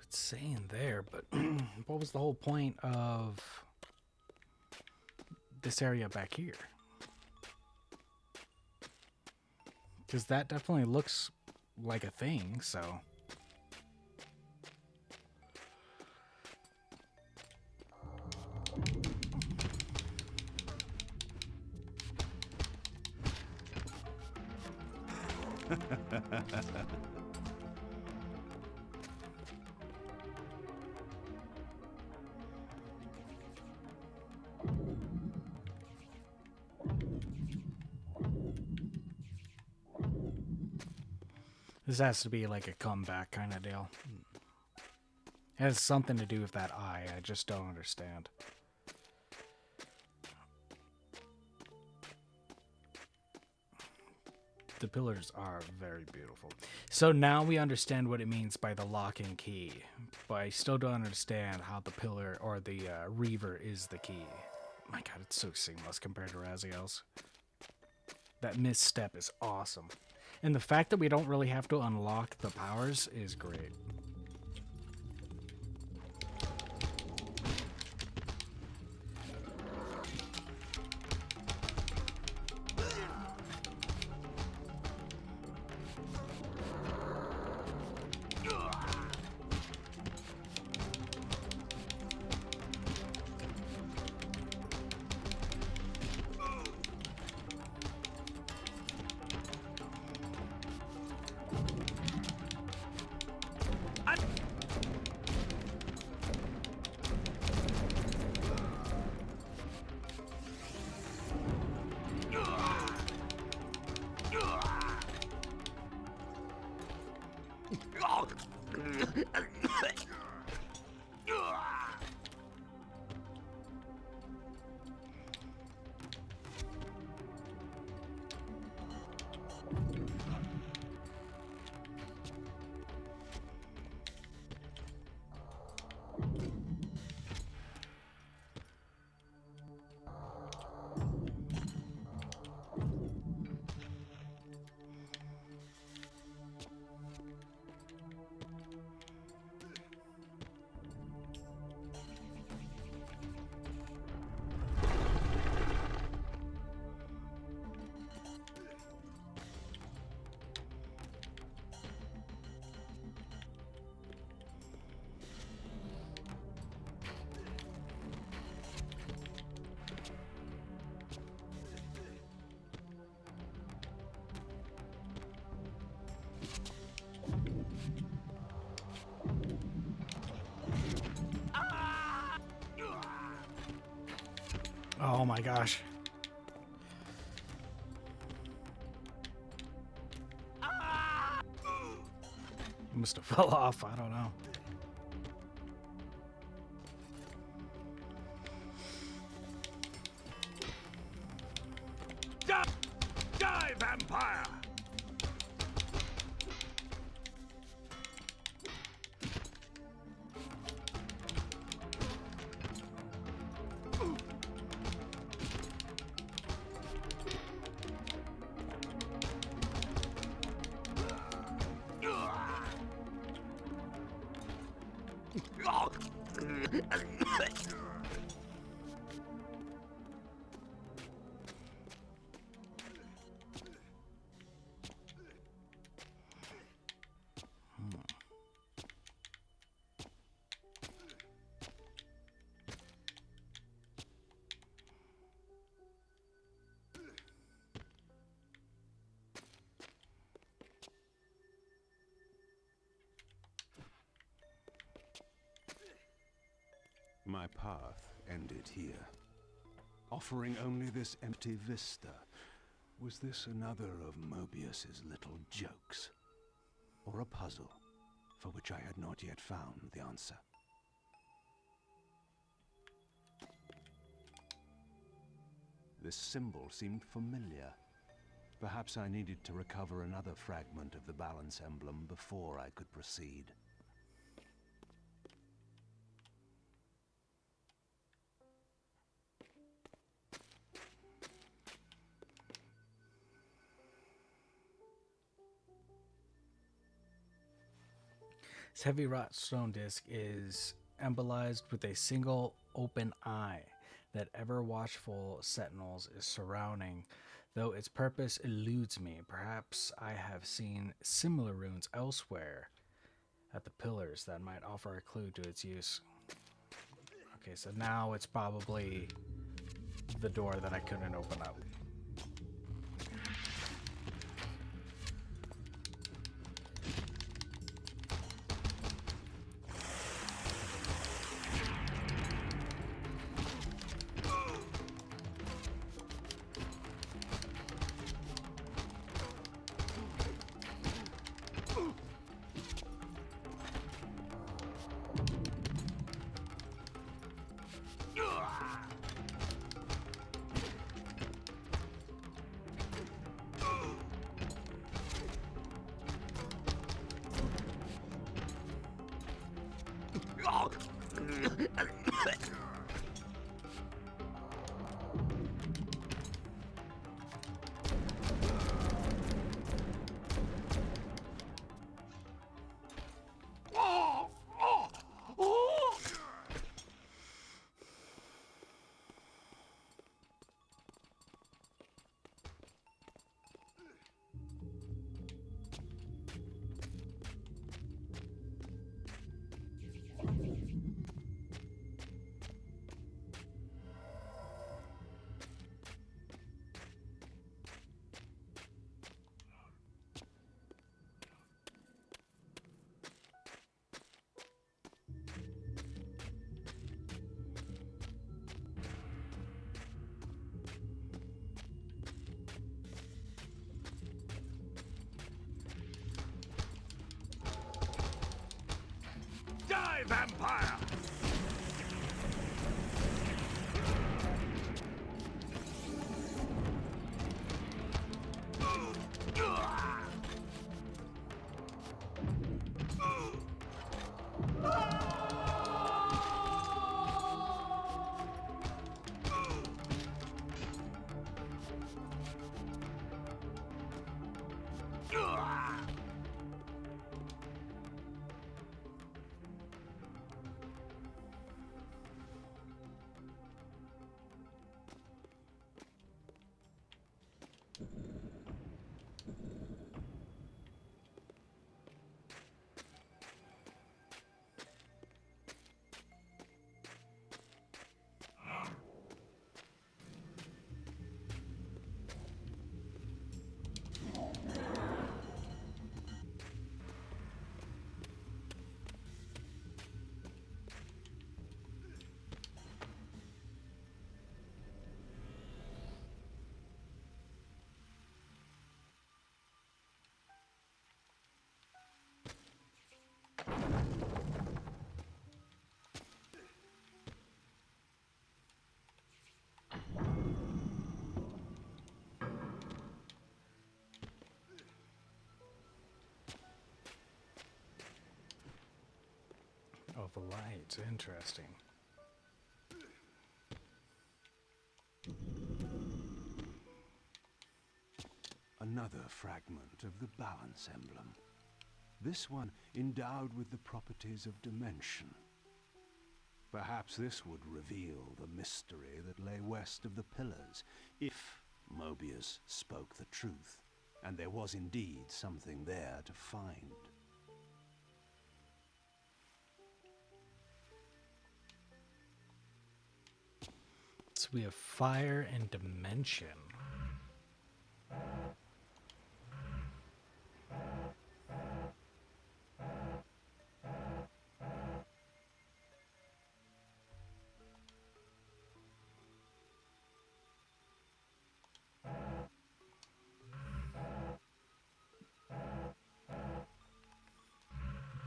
Saying there, but what was the whole point of this area back here? Because that definitely looks like a thing, so... This has to be like a comeback kind of deal. It has something to do with that eye. I just don't understand. The pillars are very beautiful. So now we understand what it means by the lock and key. But I still don't understand how the pillar or the Reaver is the key. My god, it's so seamless compared to Raziel's. That misstep is awesome. And the fact that we don't really have to unlock the powers is great. Oh my gosh. He must have fell off. I don't know. Die, vampire! My path ended here, offering only this empty vista. Was this another of Mobius's little jokes? Or a puzzle for which I had not yet found the answer? This symbol seemed familiar. Perhaps I needed to recover another fragment of the balance emblem before I could proceed. This heavy wrought stone disc is embolized with a single open eye that ever watchful sentinels is surrounding, though its purpose eludes me. Perhaps I have seen similar runes elsewhere at the pillars that might offer a clue to its use. Okay, so now it's probably the door that I couldn't open up. Die, vampire! of light. Interesting. Another fragment of the balance emblem. This one endowed with the properties of dimension. Perhaps this would reveal the mystery that lay west of the pillars, if Mobius spoke the truth, and there was indeed something there to find. So we have fire and dimension.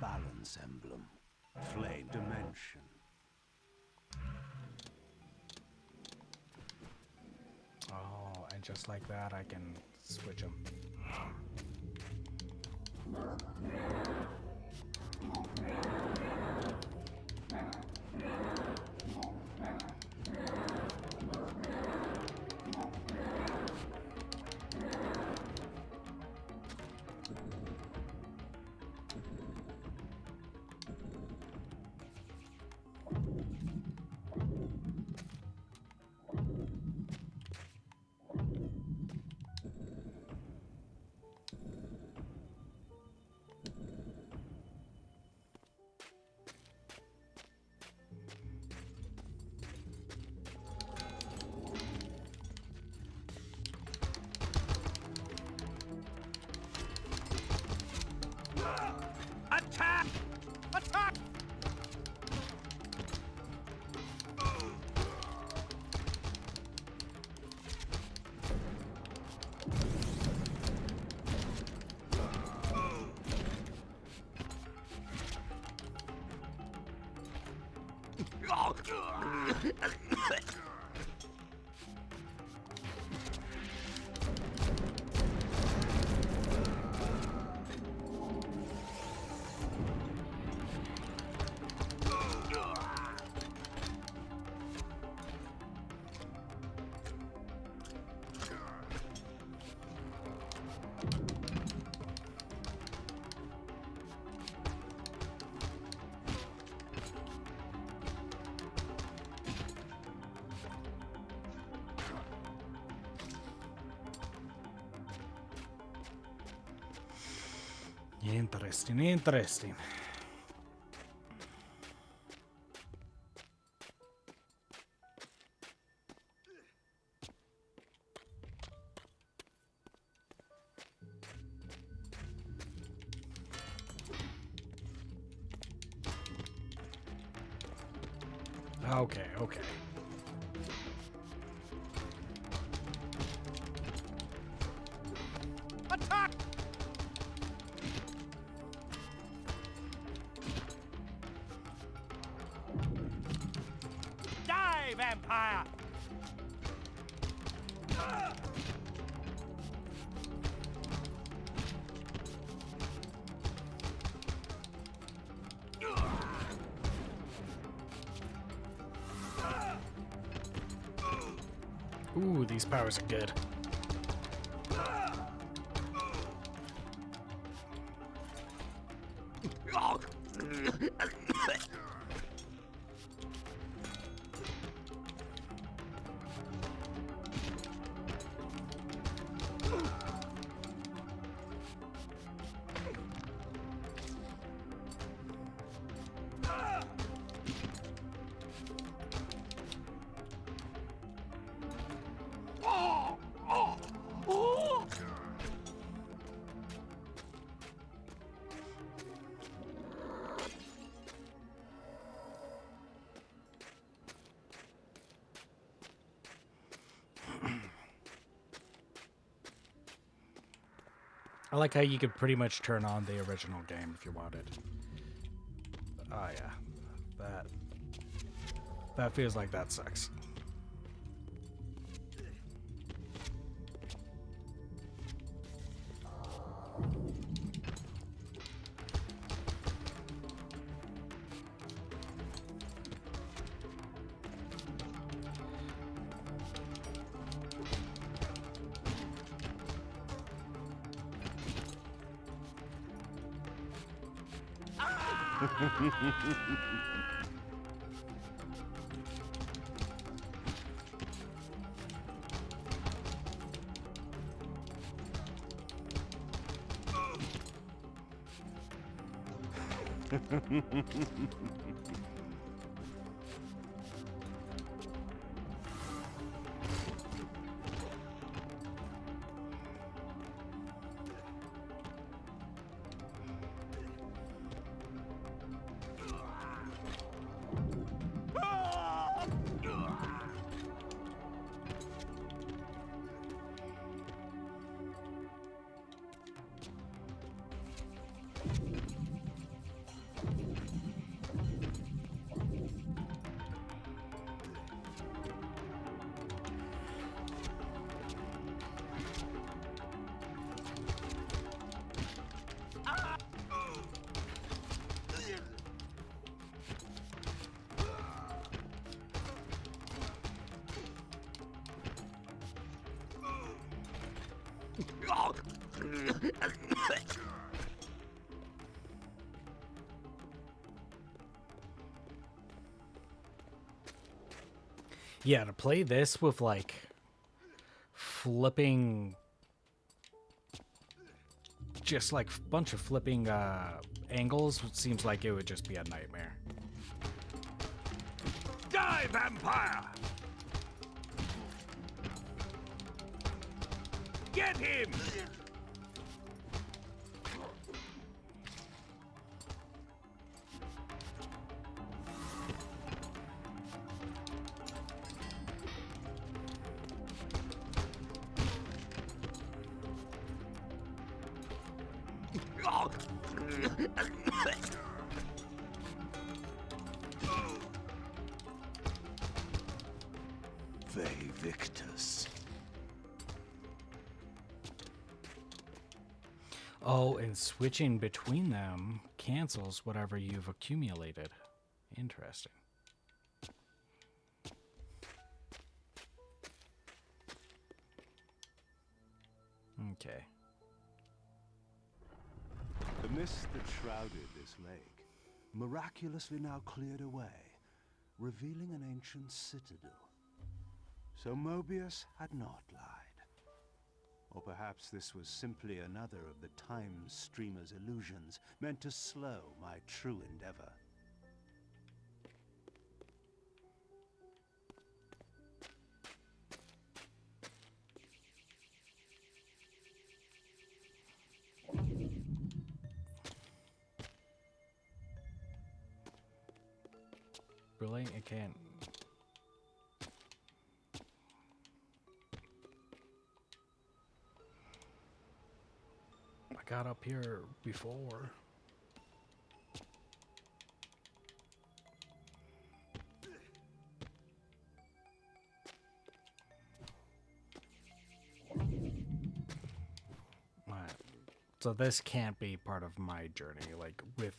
Balance emblem. Flame dimension. Oh, and just like that, I can switch them. Attack! Attack! Interesting, interesting. Okay, okay. Attack! Die, vampire! Ooh, these powers are good. I like how you could pretty much turn on the original game if you wanted. Oh yeah, that feels like that sucks. Yeah, to play this with like flipping, just like bunch of flipping angles, it seems like it would just be a nightmare. Die, vampire! Get him! Ve Victus. Oh, and switching between them cancels whatever you've accumulated. Interesting. Okay. The mist that shrouded this lake, miraculously now cleared away, revealing an ancient citadel. So Mobius had not lied. Or perhaps this was simply another of the time streamer's illusions, meant to slow my true endeavor. Really? It can't. I got up here before. Alright. So this can't be part of my journey. Like with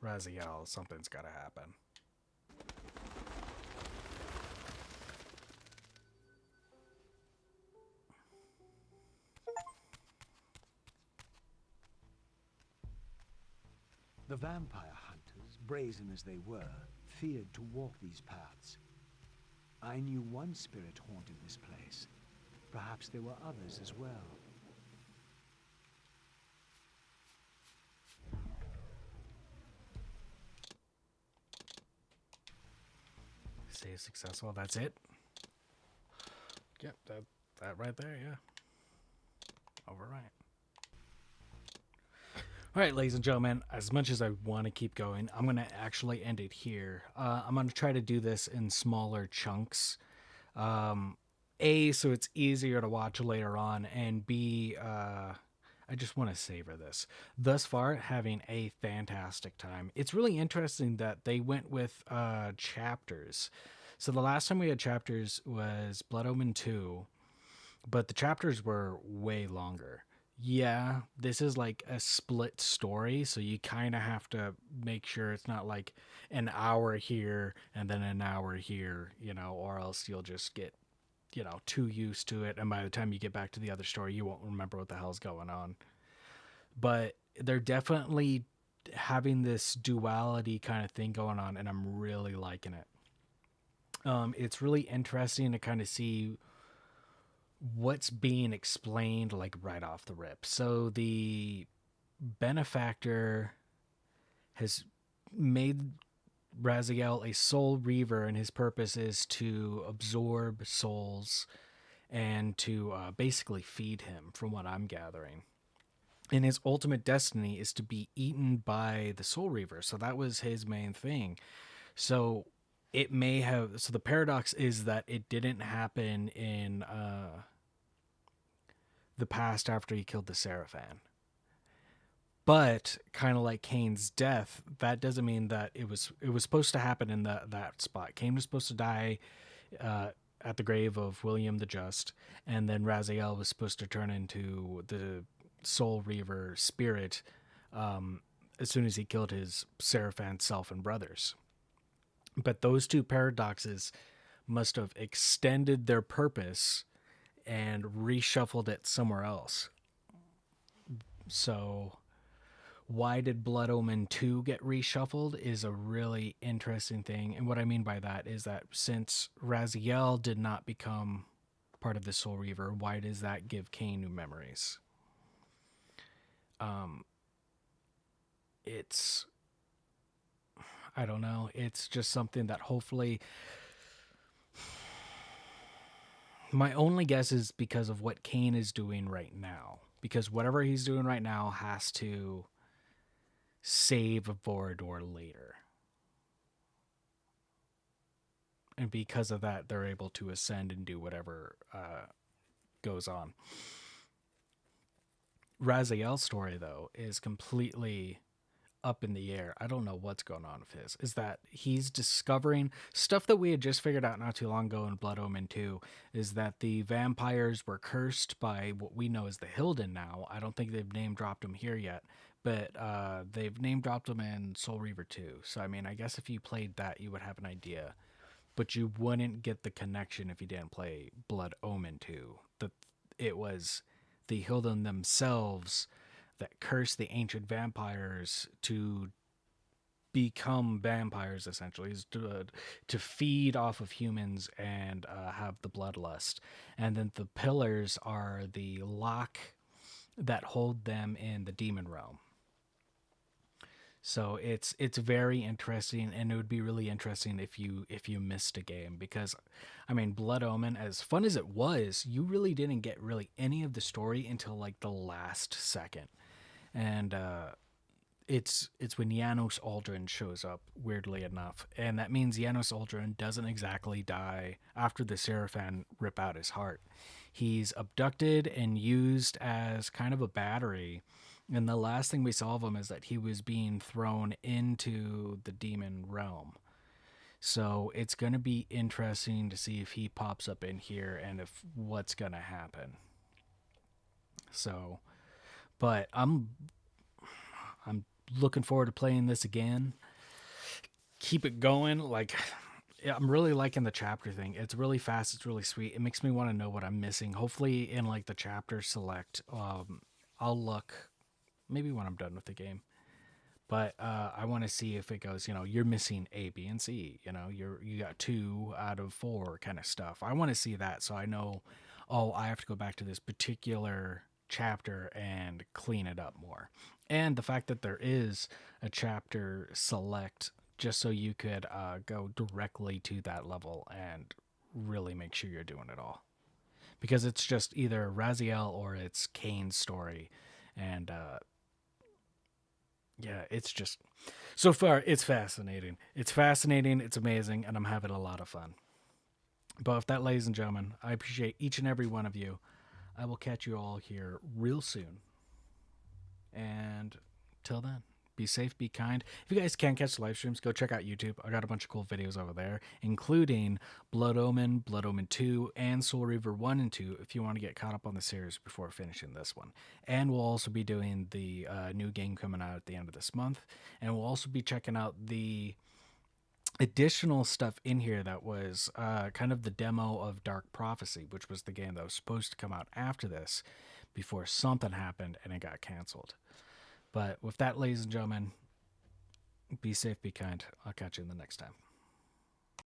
Raziel, something's gotta happen. The vampire hunters, brazen as they were, feared to walk these paths. I knew one spirit haunted this place. Perhaps there were others as well. Save successful. That's it. Yep, that right there. Yeah. Override. All right, ladies and gentlemen, as much as I want to keep going, I'm going to actually end it here. I'm going to try to do this in smaller chunks. A, so it's easier to watch later on, and B, I just want to savor this. Thus far, having a fantastic time. It's really interesting that they went with chapters. So the last time we had chapters was Blood Omen 2, but the chapters were way longer. Yeah, this is like a split story, so you kind of have to make sure it's not like an hour here and then an hour here, you know, or else you'll just get, you know, too used to it, and by the time you get back to the other story, you won't remember what the hell's going on. But they're definitely having this duality kind of thing going on, and I'm really liking it. It's really interesting to kind of see what's being explained like right off the rip. So the benefactor has made Raziel a soul reaver, and his purpose is to absorb souls and to basically feed him, from what I'm gathering. And his ultimate destiny is to be eaten by the soul reaver. So that was his main thing. So it may have. So the paradox is that it didn't happen in the past after he killed the Seraphan. But kind of like Kain's death, that doesn't mean that it was supposed to happen in that spot. Kain was supposed to die at the grave of William the Just, and then Raziel was supposed to turn into the Soul Reaver spirit as soon as he killed his Seraphan self and brothers. But those two paradoxes must have extended their purpose and reshuffled it somewhere else. So why did Blood Omen 2 get reshuffled is a really interesting thing. And what I mean by that is that since Raziel did not become part of the Soul Reaver, why does that give Kain new memories? It's, I don't know. It's just something that hopefully, my only guess is because of what Kain is doing right now. Because whatever he's doing right now has to save Vorador later. And because of that, they're able to ascend and do whatever goes on. Raziel's story, though, is completely up in the air. I don't know what's going on with his. Is that he's discovering stuff that we had just figured out not too long ago in Blood Omen 2, is that the vampires were cursed by what we know as the Hilden now. I don't think they've name dropped them here yet, but they've name dropped them in Soul Reaver 2. So, I mean, I guess if you played that, you would have an idea. But you wouldn't get the connection if you didn't play Blood Omen 2. That it was the Hilden themselves that cursed the ancient vampires to become vampires, essentially, is to feed off of humans and have the bloodlust. And then the pillars are the lock that hold them in the demon realm. So it's very interesting, and it would be really interesting if you missed a game, because I mean, Blood Omen, as fun as it was, you really didn't get really any of the story until like the last second. And it's when Janos Aldrin shows up, weirdly enough, and that means Janos Aldrin doesn't exactly die after the Seraphan rip out his heart. He's abducted and used as kind of a battery, and the last thing we saw of him is that he was being thrown into the demon realm. So it's going to be interesting to see if he pops up in here and if what's going to happen. So, but I'm looking forward to playing this again. Keep it going. Like, yeah, I'm really liking the chapter thing. It's really fast. It's really sweet. It makes me want to know what I'm missing. Hopefully in like the chapter select, I'll look maybe when I'm done with the game. But I want to see if it goes, you're missing A, B, and C. You got 2 out of 4 kind of stuff. I want to see that so I know, I have to go back to this particular chapter and clean it up more. And the fact that there is a chapter select just so you could go directly to that level and really make sure you're doing it all. Because it's just either Raziel or it's Kain's story. And yeah, it's just, so far, it's fascinating. It's fascinating, it's amazing, and I'm having a lot of fun. But with that, ladies and gentlemen, I appreciate each and every one of you. I will catch you all here real soon. And till then, be safe, be kind. If you guys can't catch the live streams, go check out YouTube. I got a bunch of cool videos over there, including Blood Omen, Blood Omen 2, and Soul Reaver 1 and 2, if you want to get caught up on the series before finishing this one. And we'll also be doing the new game coming out at the end of this month. And we'll also be checking out the additional stuff in here that was kind of the demo of Dark Prophecy, which was the game that was supposed to come out after this before something happened and it got canceled. But with that, ladies and gentlemen, Be safe, be kind. I'll catch you in the next time.